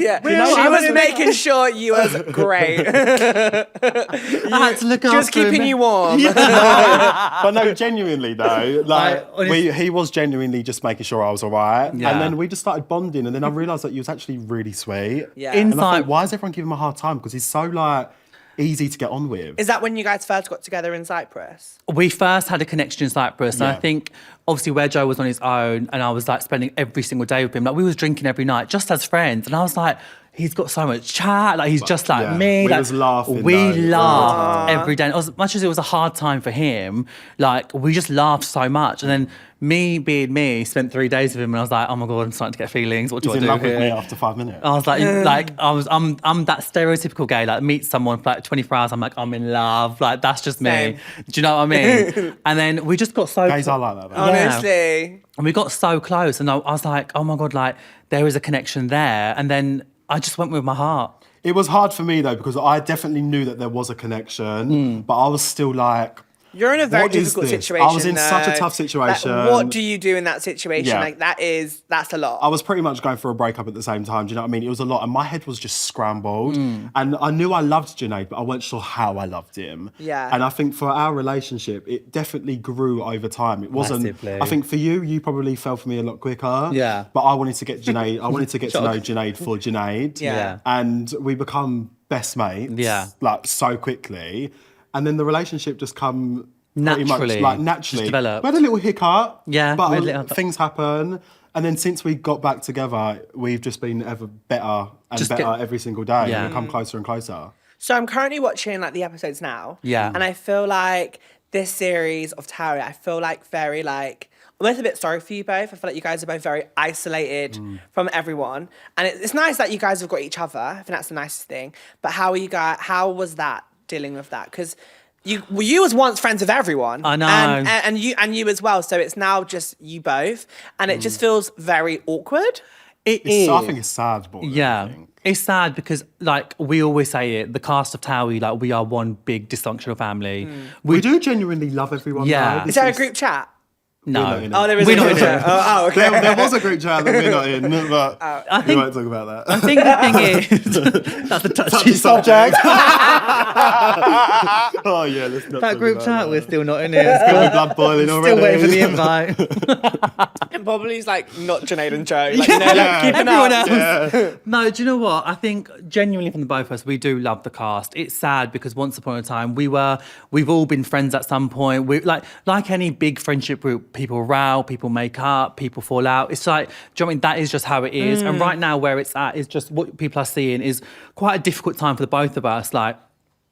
Yeah. know, She I was was- making sure you was great. I had to look Just after keeping him. you warm. But no, genuinely though, like honestly- he was genuinely just making sure I was all right. Yeah. And then we just started bonding, and then I realised that he was actually really sweet. Yeah. And I Inside- thought, why is everyone giving him a hard time? Because he's so like easy to get on with. Is that when you guys first got together in Cyprus? We first had a connection in Cyprus, and Yeah. I think obviously where Joe was on his own, and I was like spending every single day with him. Like we was drinking every night, just as friends, and I was like, he's got so much chat. Like he's just like yeah, me. we like, was laughing, We though, all the laughed every day. And as much as it was a hard time for him, like we just laughed so much. And then me being me, spent 3 days with him, and I was like, oh my god, I'm starting to get feelings. What do He's I in do love with me here? after 5 minutes. I was like, I'm that stereotypical gay. Like, meet someone for like 24 hours. I'm like, I'm in love. Like, that's just Same. me. Do you know what I mean? And then we just got so. Guys are like that. Though. Honestly. And we got so close, and I was like, oh my god, like there is a connection there. And then I just went with my heart. It was hard for me though because I definitely knew that there was a connection, but I was still like, You're in a very What is difficult this? situation. I was in such a though. tough situation. Like, what do you do in that situation? Yeah. Like that's a lot. I was pretty much going for a breakup at the same time. Do you know what I mean? It was a lot, and my head was just scrambled. And I knew I loved Junaid, but I wasn't sure how I loved him. Yeah. And I think for our relationship, it definitely grew over time. It wasn't. Massively. I think for you probably fell for me a lot quicker. Yeah. But I wanted to get Junaid. I wanted to get to know Junaid for Junaid. Yeah. And we become best mates. Yeah. Like so quickly, and then the relationship just come. Pretty Naturally. much, like naturally. Just developed. We had a little hiccup. Yeah, But we had a little- things happen. And then since we got back together, we've just been ever better and Just better get- every single day. Yeah. And we come closer and closer. So I'm currently watching like the episodes now. Yeah. And I feel like this series of TOWIE, I feel like very like almost a bit sorry for you both. I feel like you guys are both very isolated from everyone. And it's nice that you guys have got each other. I think that's the nicest thing. But how was that dealing with that? Because you was once friends with everyone. I know. And you as well. So it's now just you both. And it just feels very awkward. It is. I think it's sad, boy. Yeah. It's sad because, like, we always say it, the cast of TOWIE, like, we are one big dysfunctional family. We do genuinely love everyone. Yeah. though. Is there a group chat? No. not in it. Oh, there is We're a not group in chat. Oh, okay. There was a group chat that we're not in, but I we think- won't talk about I that. think the thing is, that's the touchy Subject. subject. Oh yeah, let's not That talk group about chat, that. we're still not in it. Got my blood boiling already. Still waiting for the invite. And probably is like not Junaid and Joe. Like, you know, like Yeah. keeping Everyone up. else. No, do you know what? I think genuinely from the both of us, we do love the cast. It's sad because once upon a time we've all been friends at some point. We like any big friendship group, people row, people make up, people fall out. It's like, do you know what I mean? That is just how it is. And right now where it's at is just what people are seeing is quite a difficult time for the both of us. Like,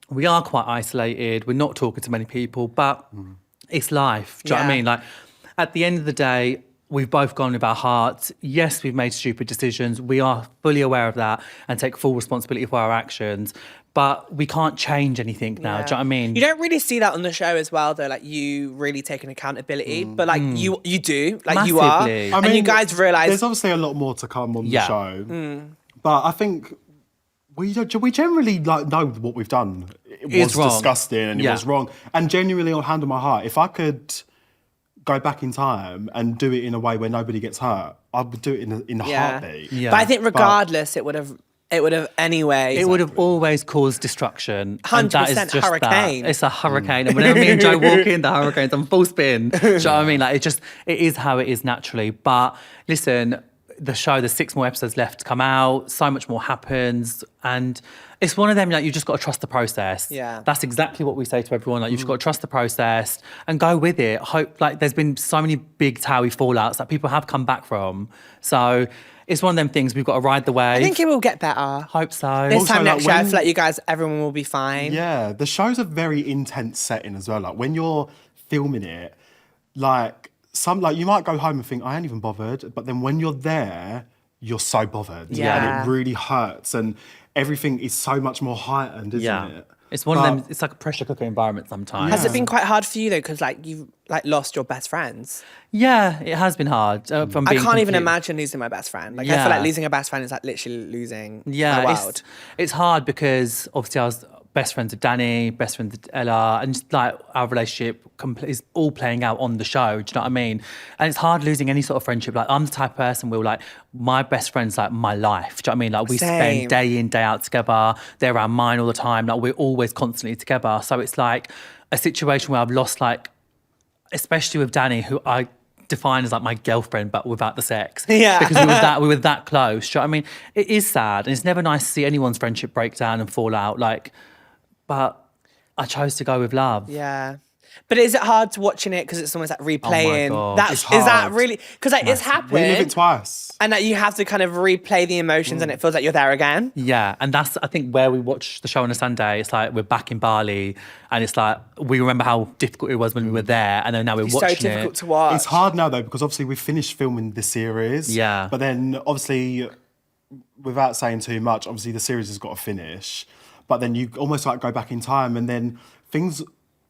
we are quite isolated. We're not talking to many people, but it's life. Do you know what I Yeah. mean? Like, at the end of the day, we've both gone with our hearts. Yes, we've made stupid decisions. We are fully aware of that and take full responsibility for our actions. But we can't change anything now. Yeah. Do you know what I mean? You don't really see that on the show as well, though. Like you really taking accountability, but like you do, like you are, Massively. and you guys there's realize. obviously a lot more to come on Yeah. the show, but I think we generally like know what we've done. It It's was wrong. disgusting and it Yeah. was wrong. And genuinely, on hand on my heart, if I could go back in time and do it in a way where nobody gets hurt, I would do it in a heartbeat. Yeah. But I think regardless, it would have anyway. It would have always caused destruction. And that is 100% just hurricane. That. It's a hurricane. And whenever me and Joe walk in, the hurricane's on full spin. Do you know what I mean? Like, it is how it is naturally. But listen, the show, there's 6 more episodes left to come out. So much more happens. And it's one of them, like, you just got to trust the process. Yeah. That's exactly what we say to everyone. Like, you've just got to trust the process and go with it. Hope, like, there's been so many big TOWIE fallouts that people have come back from. So it's one of them things, we've got to ride the wave. I think it will get better. Hope so. This Also, time like, next year, I when- feel like you guys, everyone will be fine. Yeah, the show's a very intense setting as well. Like when you're filming it, like you might go home and think, I ain't even bothered. But then when you're there, you're so bothered. Yeah. And it really hurts. And everything is so much more heightened, isn't it? It's one of them, it's like a pressure cooker environment sometimes. Has it been quite hard for you though? Because like you've like lost your best friends. Yeah, it has been hard. From I being can't even complete- imagine losing my best friend. Like I Yeah. feel like losing a best friend is like literally losing Yeah, my world. it's hard because obviously I was best friends with Danny, best friends with Ella, and just like our relationship is all playing out on the show. Do you know what I mean? And it's hard losing any sort of friendship. Like I'm the type of person where like my best friend's like my life. Do you know what I mean? Like we Same. spend day in, day out together. They're around mine all the time. Like we're always constantly together. So it's like a situation where I've lost like, especially with Danny, who I define as like my girlfriend, but without the sex. Yeah. Because we were that close. Do you know what I mean? It is sad, and it's never nice to see anyone's friendship break down and fall out. Like, but I chose to go with love. Yeah. But is it hard to watching it because it's almost like replaying? God. That's It's is that hard. really because like it's happened We live it twice. and that you have to kind of replay the emotions and it feels like you're there again. Yeah, and that's I think where we watch the show on a Sunday. It's like we're back in Bali, and it's like we remember how difficult it was when we were there, and then now we're It's so watching difficult it. to watch. It's hard now though because obviously we've finished filming the series. Yeah. But then obviously, without saying too much, obviously the series has got to finish. But then you almost like go back in time, and then things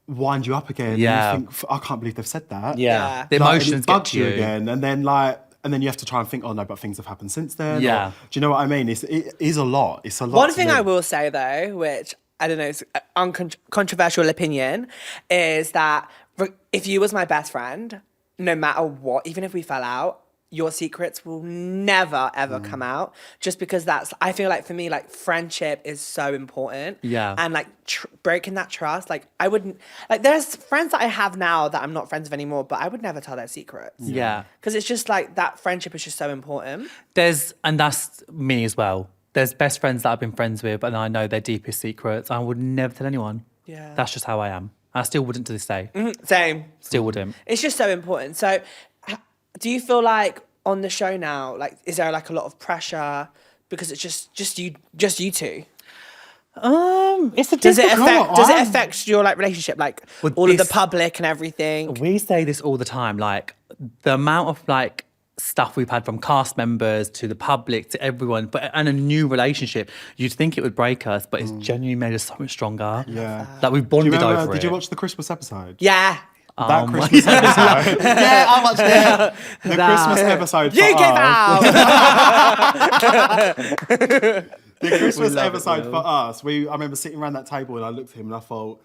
wind you up again. Yeah. And you think, I can't believe they've said that. Yeah. The Like, and emotions it get bugs to you. again, and then you have to try and think, oh no, but things have happened since then. Yeah. Or, do you know what I mean? It is a lot. It's a lot. One to thing live. I will say though, which I don't know, it's an uncontroversial opinion, is that if you was my best friend, no matter what, even if we fell out, your secrets will never ever come out. Just because I feel like for me, like friendship is so important. Yeah. And like breaking that trust, like I wouldn't, like there's friends that I have now that I'm not friends with anymore, but I would never tell their secrets. Yeah. Because it's just like that friendship is just so important. And that's me as well. There's best friends that I've been friends with, and I know their deepest secrets. I would never tell anyone. Yeah. That's just how I am. I still wouldn't to this day. Same. Still wouldn't. It's just so important. So, do you feel like on the show now, like, is there like a lot of pressure because it's just you two? It's a Does it difficult. affect? Does it affect your like relationship, like With all of the this- public and everything? We say this all the time, like the amount of like stuff we've had from cast members to the public to everyone, and a new relationship. You'd think it would break us, but it's genuinely made us so much stronger. Yeah. Like we've Do you bonded remember, over it. did you watch the Christmas episode? Yeah. That Christmas episode. Yeah, I watched it. The Christmas episode. You for give us. out. The Christmas love it, episode Will. for us. I remember sitting around that table and I looked at him and I thought,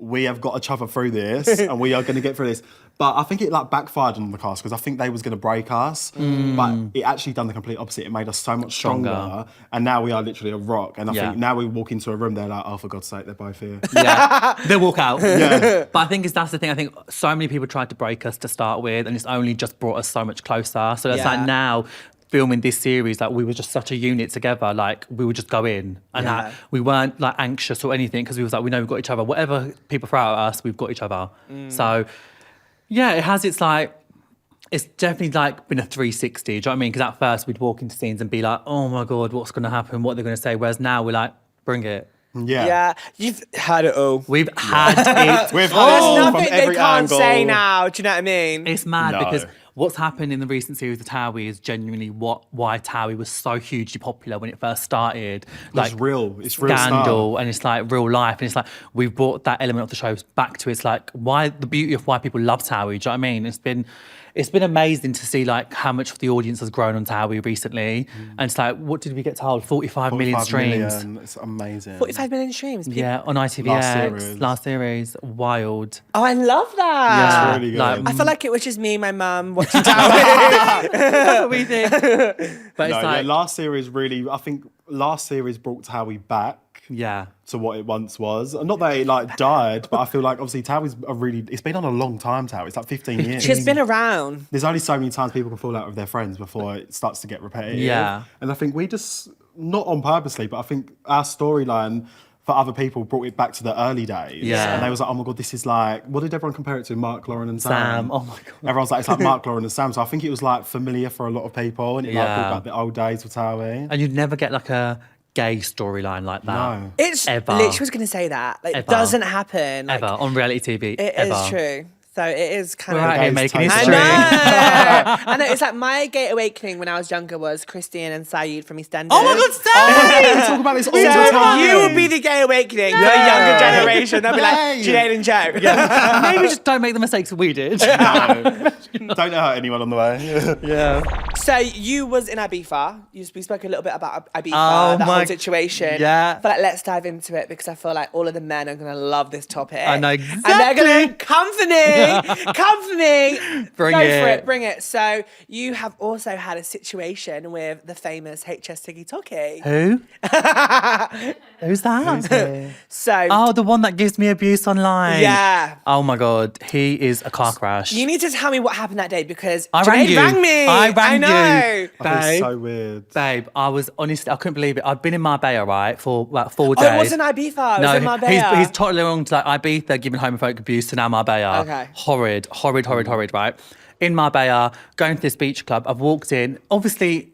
we have got to chuffer through this and we are going to get through this. But I think it like backfired on the cast because I think they was going to break us. But it actually done the complete opposite. It made us so much stronger. And now we are literally a rock. And I think now we walk into a room, they're like, oh, for God's sake, they're both here. Yeah, they'll walk out. Yeah. But I think that's the thing. I think so many people tried to break us to start with, and it's only just brought us so much closer. So it's Yeah. like now filming this series, like we were just such a unit together. Like we would just go in, and Yeah. we weren't like anxious or anything because we was like, we know we've got each other. Whatever people throw at us, we've got each other. So yeah, it has. It's like. It's definitely like been a 360, do you know what I mean? Because at first we'd walk into scenes and be like, oh my God, what's going to happen? What they're going to say? Whereas now we're like, bring it. Yeah. Yeah. You've had it all. We've had it. We've There's had it all from nothing they every can't angle. say now. Do you know what I mean? It's mad No. because what's happened in the recent series of TOWIE is genuinely why TOWIE was so hugely popular when it first started. Like It's real. It's real scandal, stuff. and it's like real life, and it's like we've brought that element of the show back to it's like why the beauty of why people love TOWIE. Do you know what I mean? It's been amazing to see like how much of the audience has grown on TOWIE recently, and it's like what did we get told? 45 million 45 streams. million. It's amazing. 45 million streams. People- Yeah, on ITVX last series, wild. Oh, I love that. That's really good. like, I feel like it was just me, my mum, watching TOWIE. That's what we think. But it's No, like, last series really, I think last series brought TOWIE back yeah. to what it once was. Not that it like died, but I feel like obviously TOWIE's it's been on a long time, TOWIE. It's like 15 years. She's been around. There's only so many times people can fall out with their friends before it starts to get repetitive. Yeah. And I think we just, not on purposely, but I think our storyline for other people brought it back to the early days. Yeah. And they was like, oh my God, this is like, what did everyone compare it to? Mark, Lauren and Sam. Sam, oh my God. Everyone's like, it's like Mark, Lauren and Sam. So I think it was like familiar for a lot of people and it like Yeah. brought back the old days with TOWIE. And you'd never get like a gay storyline like that. No. It's Ever. literally was going to say that. Like, it Ever. doesn't happen. Like, Ever. On reality TV. It ever. is true. So it is kind We're of. out here Guys, making I history. I know. It's like my gay awakening when I was younger was Christine and Saeed from EastEnders. Oh my God, Sam! We talk about this all the So time. you will be the gay awakening for the younger generation. They'll be like Yay. Junaid and Joe. Maybe just don't make the mistakes we did. No. Don't hurt anyone on the way. Yeah. So you was in Ibiza. We spoke a little bit about Ibiza, Oh that my- whole situation. yeah. But like, let's dive into it because I feel like all of the men are gonna love this topic. I know And they're gonna exactly. come for me. Come for me. Bring Go for it. it. Bring it. So you have also had a situation with the famous HS Tiggy Toki. Who? Who's that? So Oh, the one that gives me abuse online. yeah. Oh my God, he is a car crash. You need to tell me what happened that day because I rang Junaid you. rang me. I rang know. you. I think Babe. it's so weird. Babe, I was honestly, I couldn't believe it. I'd been in Marbella, right, for like 4 days. Oh, it wasn't Ibiza. It was in Marbella. he's totally wrong to like Ibiza giving homophobic abuse to now Marbella. Okay. Horrid, right? In Marbella, going to this beach club, I've walked in, obviously,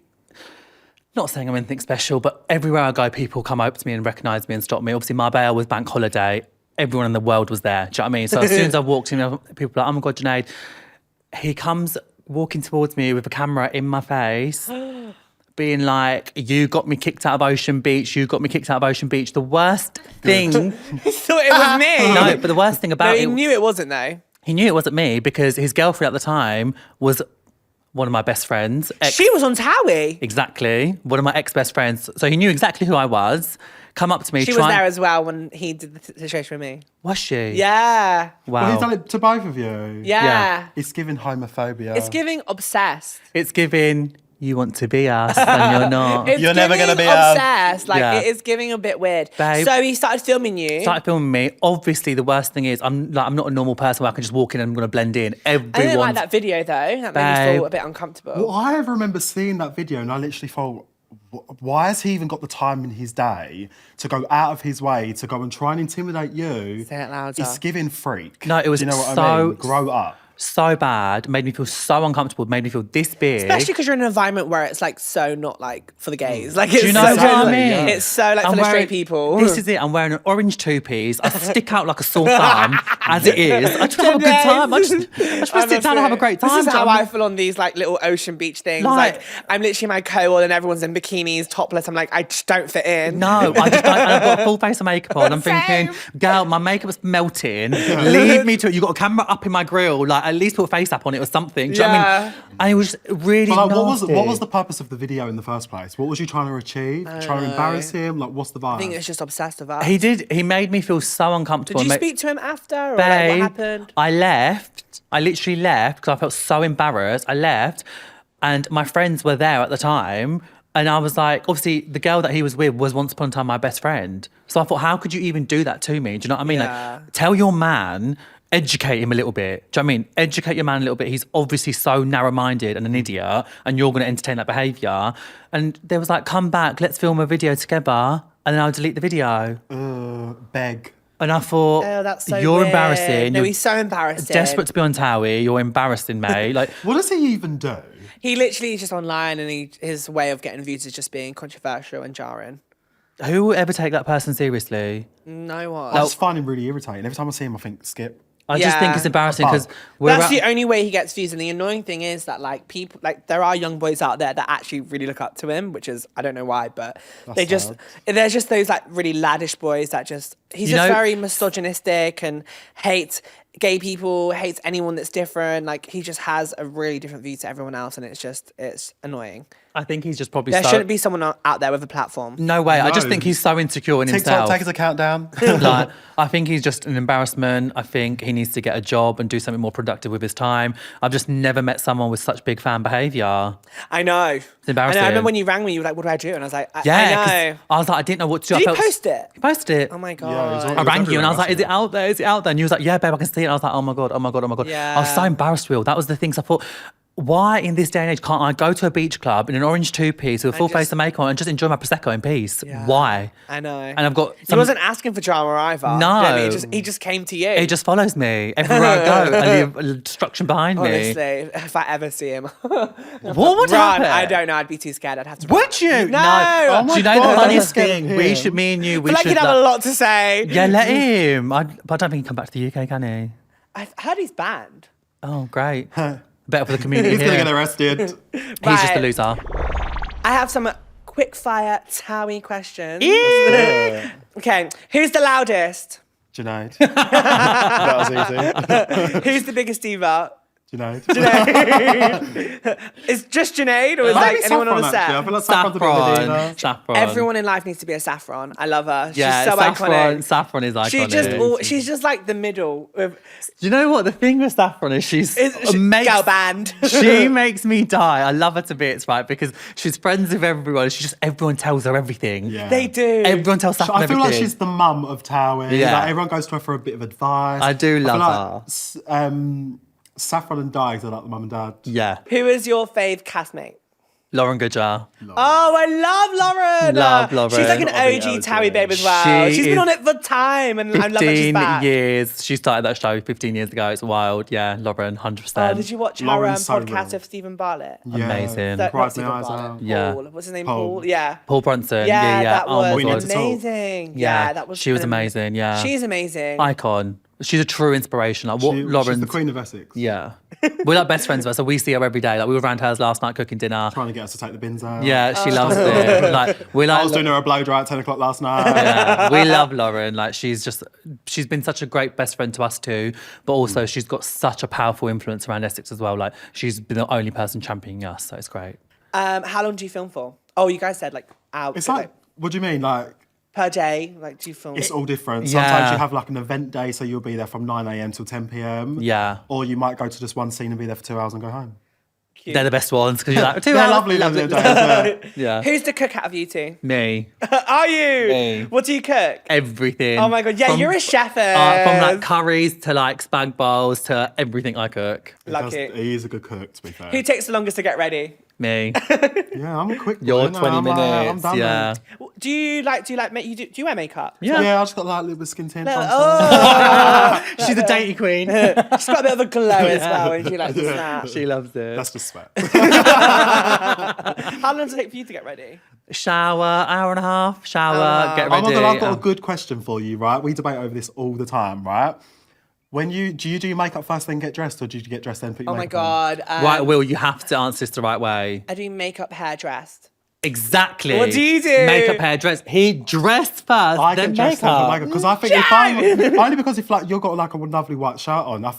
not saying I'm anything special, but everywhere I go, people come up to me and recognise me and stop me. Obviously, Marbella was bank holiday. Everyone in the world was there. Do you know what I mean? So as soon as I walked in, people were like, oh my God, Junaid. He comes walking towards me with a camera in my face, being like, you got me kicked out of Ocean Beach. You got me kicked out of Ocean Beach. The worst thing... He thought it was me. No, but the worst thing about No, it... he knew it wasn't though. He knew it wasn't me because his girlfriend at the time was one of my best friends. She was on TOWIE. Exactly. One of my ex-best friends. So he knew exactly who I was. Come up to me. She was there as well when he did the situation with me. Was she? Yeah. Well, he's Wow. done it to both of you. Yeah. It's giving homophobia. It's giving obsessed. It's giving, you want to be us and you're not. It's You're never giving gonna be obsessed. Like Yeah. it is giving a bit weird. Babe. So he started filming you. Started filming me. Obviously, the worst thing is I'm not a normal person where I can just walk in and I'm going to blend in. I didn't like Everyone. that video though. That made me Babe. feel a bit uncomfortable. Well, I remember seeing that video and I literally thought, why has he even got the time in his day to go out of his way to go and try and intimidate you? Say it louder. It's giving freak. No, it was Do you know what I so- mean? Grow up. So bad. Made me feel so uncomfortable. Made me feel this big. Especially because you're in an environment where it's like so not like for the gays. Like it's Do you know so what I like, mean? It's so like I'm for the wearing- straight people. This is it. I'm wearing an orange two-piece. I stick out like a sore thumb as it is. I just have a good time. I just want to sit down and have a great time. This is Do you how know what I feel on these like little ocean beach things. Like- Like I'm literally in my co-ord and everyone's in bikinis, topless. I'm like, I just don't fit in. No, I've got a full face of makeup on. I'm Same. thinking, girl, my makeup's melting. Leave me to it. You got a camera up in my grill. Like, at least put a face up on it or something. Do you know what I mean? And it was really But like, nasty. what was the purpose of the video in the first place? What was you trying to achieve? Trying to embarrass him? Like, what's the vibe? I think it's just obsessed with us. He did. He made me feel so uncomfortable. Did you Ma- speak to him after or like, Babe, what happened? I left. I literally left because I felt so embarrassed. I left and my friends were there at the time. And I was like, obviously, the girl that he was with was once upon a time my best friend. So I thought, how could you even do that to me? Do you know what I mean? Yeah. Like, tell your man, educate him a little bit. Do you know what I mean? Educate your man a little bit. He's obviously so narrow-minded and an idiot, and you're going to entertain that behaviour. And they was like, come back, let's film a video together, and then I'll delete the video. Beg. And I thought, Oh, that's so you're weird. embarrassing. No, You're he's so embarrassing. desperate to be on TOWIE. You're embarrassing me. Like, What does he even do? He literally is just online and his way of getting views is just being controversial and jarring. who will ever take that person seriously? No one. I just find him really irritating. Every time I see him, I think, skip. I just think it's embarrassing because That's the only way he gets views. And the annoying thing is that like people, like there are young boys out there that actually really look up to him, which is, I don't know why, but they just, sad. there's just those like really laddish boys that just, he's You just know- very misogynistic and hates gay people, hates anyone that's different. Like he just has a really different view to everyone else. And it's just, it's annoying. I think he's just probably There so... shouldn't be someone out there with a platform. No way. I just No. think he's so insecure in TikTok, himself. take us a countdown. Like, I think he's just an embarrassment. I think he needs to get a job and do something more productive with his time. I've just never met someone with such big fan behaviour. I know. It's embarrassing. I remember when you rang me, you were like, what do I do? And I was like, Yeah, I 'cause know. I was like, I didn't know what to do. Did I he felt- post it? He posted it. Oh my Yeah, it was God. all- I rang you and everywhere, I was like, wasn't is it out there? Is it out there? And you was like, yeah, babe, I can see it. And I was like, oh my God, oh my God, oh my God. I was so Yeah. embarrassed, Will. That was the things I thought, why in this day and age can't I go to a beach club in an orange two-piece with a full face of makeup on and just enjoy my Prosecco in peace? Yeah. Why? I know. And I've got He wasn't asking for drama either. No. Do you know what I mean? He just came to you. He just follows me everywhere I go. I leave destruction behind me. Honestly, if I ever see him. What would Run. happen? I don't know. I'd be too scared. I'd have to run. Would you? No. Oh my Do you know God, the funniest I'm scared thing? of We him. should, me and you, I we feel like should. he'd have a lot to say. Yeah, let him. But I don't think he can come back to the UK, can he? I've heard he's banned. Oh, great. Better for the community He's going to here. get arrested. He's just a Right. loser. I have some quick fire TOWIE questions. Yeah. Okay, who's the loudest? Junaid. That was easy. Who's the biggest diva? Junaid. Is just Junaid or is Maybe like anyone on the Saffron, actually. I set? feel like Saffron's a bit of a diva. Saffron. Everyone in life needs to be a Saffron. I love her. She's Yeah, so Saffron. iconic. Saffron is iconic. She's just like the middle. Of, You know what? The thing with Saffron is she's girl band. She makes me die. I love her to bits, right? Because she's friends with everyone. everyone tells her everything. Yeah. They do. Everyone tells Saffron I feel everything. like she's the mum of TOWIE. Yeah. Like, everyone goes to her for a bit of advice. I do feel love like, Saffron and Diggs are like the mum and dad. Yeah. Who is your fave castmate? Lauren Goodjar. Oh, I love Lauren. Love Lauren. She's like an Gotta be OG OG. TOWIE babe as well. She She's is been on it for time, and I love that she's 15 back. years. She started that show 15 years ago. It's wild. Yeah, Lauren, 100%. Oh, did you watch her Lauren's so podcast real. of Stephen Bartlett? Yeah. Amazing. Not Cried my Stephen eyes Bartlett, out. Yeah. Paul. What's his name? Paul. Paul. Yeah. Paul Brunson. Yeah, Yeah. that Oh my We was Need to God. Talk. amazing. Yeah, Yeah, that was. she was amazing, yeah. She's amazing. Icon. She's a true inspiration. Like what She's Lauren. the Queen of Essex. Yeah. We're like best friends with her, so we see her every day. Like we were around hers last night cooking dinner. Trying to get us to take the bins out. Yeah, she loves it. Like we're like I was doing her a blow dry at 10 o'clock last night. yeah, we love Lauren. Like she's been such a great best friend to us too, but also she's got such a powerful influence around Essex as well. Like she's been the only person championing us, so it's great. How long do you film for? Oh, you guys said like out. It's like, what do you mean? Like, per day. Like, do you film? it's all different. Yeah. Sometimes you have like an event day, so you'll be there from 9 a.m. till 10 p.m. Yeah. Or you might go to just one scene and be there for 2 hours and go home. Cute. They're the best ones because you're like, 2 They're hours. lovely little days. Yeah. Who's the cook out of you two? Me. Are you? Me. What do you cook? Everything. Oh my god, yeah, you're a chef. From like curries to like spag bowls to everything I cook. Lucky. He is a good cook, to be fair. Who takes the longest to get ready? Me. Yeah, I'm a quick boy, You're no, 20 I'm like, I'm minutes. done Yeah. then. Do you wear makeup? Yeah. Yeah, I just got like a little bit of skin tint. Oh, She's a dainty queen. she's got a bit of a glow as well when she likes to snap. She loves it. That's just sweat. How long does it take for you to get ready? Shower, hour and a half. Shower, get Oh ready. my god, I've got a good question for you, right? We debate over this all the time, right? Do you do your makeup first, then get dressed, or do you get dressed then put your Oh my makeup on? god. Right, Will, you have to answer this the right way. I do makeup, hair, dressed. Exactly. What do you do? Makeup, hair, dress. He dressed first, I then get dressed then makeup. for makeup because I think if I'm only because if like you've got like a lovely white shirt on, I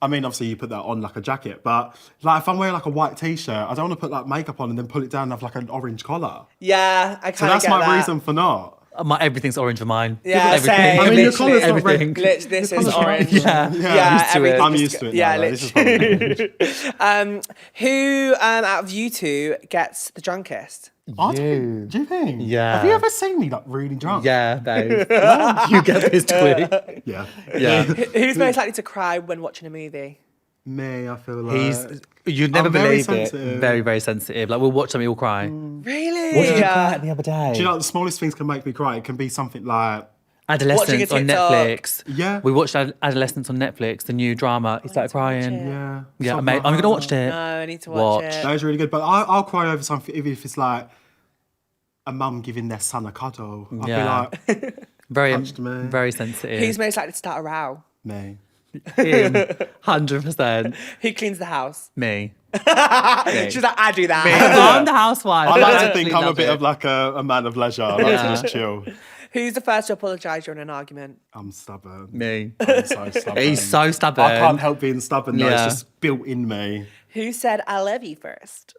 mean, obviously you put that on like a jacket, but like if I'm wearing like a white t-shirt, I don't want to put like makeup on and then pull it down and have like an orange collar. Yeah, I So kind of that's get my that. reason for not. Everything's orange for mine. Yeah, everything. same. I mean, your Literally. collar's not red. Everything. This is orange. Yeah. Yeah, used to it. everything I'm just used to it now. Yeah, though. This is probably Who out of you two gets the drunkest? You. Do you think? Yeah. Have you ever seen me like really drunk? Yeah, babe. You get this quick. Yeah. Yeah. Who's most likely to cry when watching a movie? Me, I feel like You'd never I'm very believe sensitive. it. Very, very sensitive. Like we'll watch something, we'll cry. Really? What did you cry at the other day? Do you know the smallest things can make me cry? It can be something like Watching a Adolescence on TikTok. Netflix. Yeah. We watched Adolescence on Netflix, the new drama. He started crying. yeah. Yeah, something mate. like I'm going to that. watch it. No, I need to watch it. That is really good. But I'll cry over something even if it's like a mum giving their son a cuddle. I'll Yeah. be like, Very, Touched me. very sensitive. Who's most likely to start a row? me. him? 100%. Who cleans the house? Me. She's like, I do that. I'm the housewife. I like to actually think I'm a love bit it. of like a man of leisure. I like to just chill. Who's the first to apologise during an argument? I'm stubborn. Me. I'm so stubborn. He's so stubborn. I can't help being stubborn though. Yeah. It's just built in me. Who said I love you first?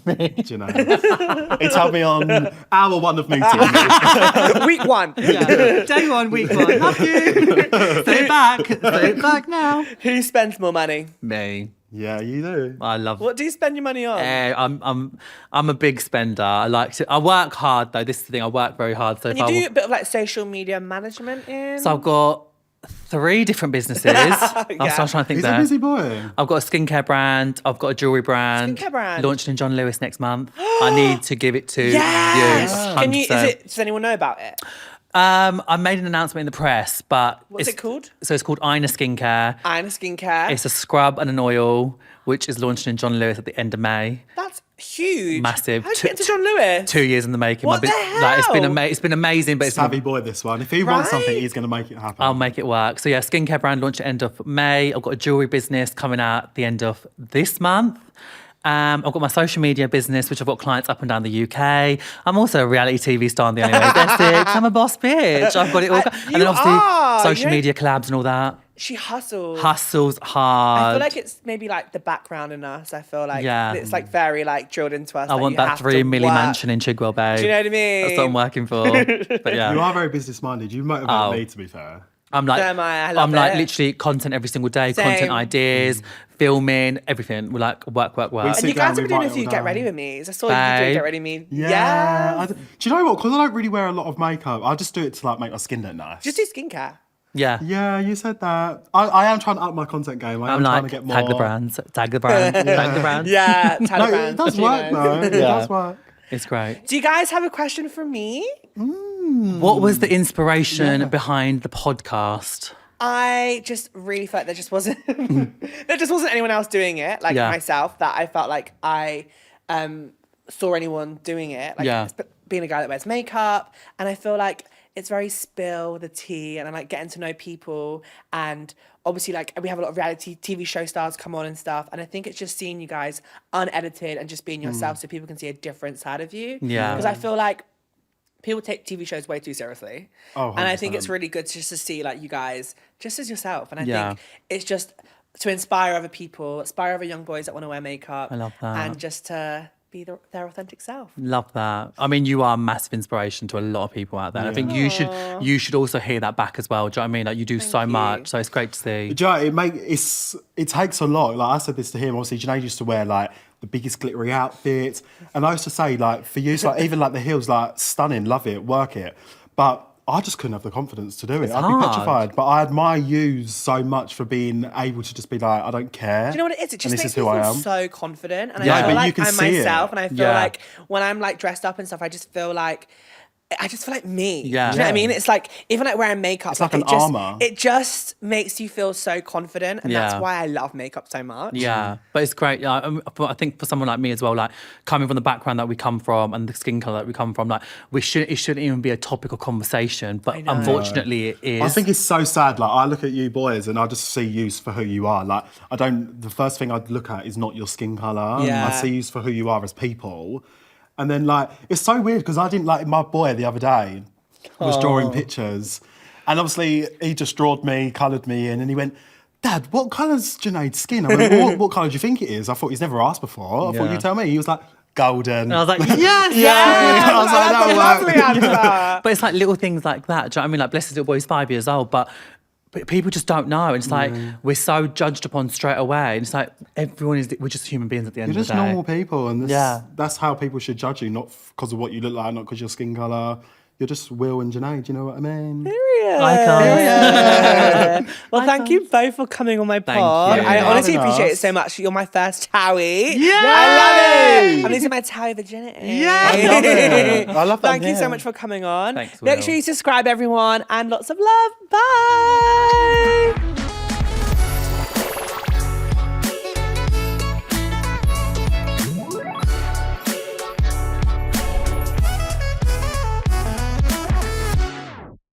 Junaid. He told me on hour 1 of meeting. Week 1. Yeah. Day 1, week 1. Love you. Say it back. Say it back now. Who spends more money? Me. Yeah, you do. I love. What do you spend your money on? I'm a big spender. I work hard though. This is the thing. I work very hard. So and you do a bit of like social media management in. So I've got 3 different businesses. I'm trying to think He's there. a busy boy. I've got a skincare brand. I've got a jewellery brand. Skincare brand. Launching in John Lewis next month. I need to give it to Yes. you. Can you? 100%. Does anyone know about it? I made an announcement in the press, but What's it called? So it's called Ina Skincare. Ina Skincare. It's a scrub and an oil, which is launching in John Lewis at the end of May. That's huge. Massive. How'd you get into John Lewis? 2 years in the making. What the hell? It's been amazing, but it's Savvy boy, this one. If he wants something, he's going to make it happen. I'll make it work. So yeah, skincare brand launch at end of May. I've got a jewellery business coming out at the end of this month. I've got my social media business, which I've got clients up and down the UK. I'm also a reality TV star in the Anyways Essex. I'm a boss bitch. I've got it all. And then obviously social media collabs and all that. She hustles. Hustles hard. I feel like it's maybe like the background in us. I feel like it's like very like drilled into us. I want that 3 million mansion in Chigwell Bay. Do you know what I mean? That's what I'm working for. But yeah. You are very business minded. You motivate me, to be fair. I'm like, I love like it. literally content every single day, Same. content ideas, filming, everything. We're like work. And you guys have been doing a few Get Ready With Me's. I saw you doing Get Ready With Me. Yeah. Do you know what? Because I don't really wear a lot of makeup. I just do it to like make my skin look nice. Just do skincare. Yeah. Yeah, you said that. I am trying to up my content game. I'm trying to get more. Tag the brands. Tag the brand. Tag the brand. Yeah, tag the No, brands. it does work though. It does work. It's great. Do you guys have a question for me? What was the inspiration behind the podcast? I just really felt there just wasn't anyone else doing it like myself that I felt like I saw anyone doing it. Like being a guy that wears makeup, and I feel like it's very spill the tea, and I'm like getting to know people, and obviously like we have a lot of reality TV show stars come on and stuff, and I think it's just seeing you guys unedited and just being yourself so people can see a different side of you. Yeah. Because I feel like people take TV shows way too seriously. Oh, 100%. And I think it's really good just to see like you guys just as yourself. And I think it's just to inspire other people, inspire other young boys that want to wear makeup. I love that. And just to be their authentic self. Love that. I mean, you are a massive inspiration to a lot of people out there. I think you should also hear that back as well. Do you know what I mean? Like you do so much. So it's great to see. Do you know, it takes a lot. Like I said this to him, obviously Junaid used to wear like the biggest glittery outfits. And I used to say like for you, it's like even like the heels, like stunning, love it, work it. But I just couldn't have the confidence to do it. I'd be petrified. But I admire you so much for being able to just be like, I don't care. Do you know what it is? It just makes me feel so confident. And Yeah, I feel but like you can I'm see myself. it. And I feel like when I'm like dressed up and stuff, I just feel like me. Yeah. Do you know what I mean? It's like, even like wearing makeup. It's like an armor. It just makes you feel so confident. And that's why I love makeup so much. Yeah, but it's great. I think for someone like me as well, like coming from the background that we come from and the skin colour that we come from, like it shouldn't even be a topic of conversation, but unfortunately it is. I think it's so sad. Like I look at you boys and I just see you for who you are. Like the first thing I'd look at is not your skin colour. Yeah. I see you for who you are as people. And then like, it's so weird because I didn't like my boy the other day was drawing pictures. And obviously he just drawed me, coloured me in and he went, Dad, what colour's Junaid's skin? I went, what colour do you think it is? I thought he's never asked before. I thought you'd tell me. He was like, golden. And I was like, yes! I was like, that'll work. But it's like little things like that. Do you know what I mean? Like, bless his little boy, he's 5 years old, but people just don't know. And it's like, we're so judged upon straight away. And it's like, we're just human beings at the end You're of the just day. normal people. And that's how people should judge you, not because of what you look like, not because your skin colour. You're just Will and Junaid, do you know what I mean? Period. Well, thank you both for coming on my pod. you. I honestly Having appreciate us. it so much. You're my first TOWIE. Yeah! I love it. I'm losing my TOWIE virginity. Yeah! I love it. I love that. Thank you so much for coming on. Thanks, Make Will. sure you subscribe, everyone, and lots of love. Bye.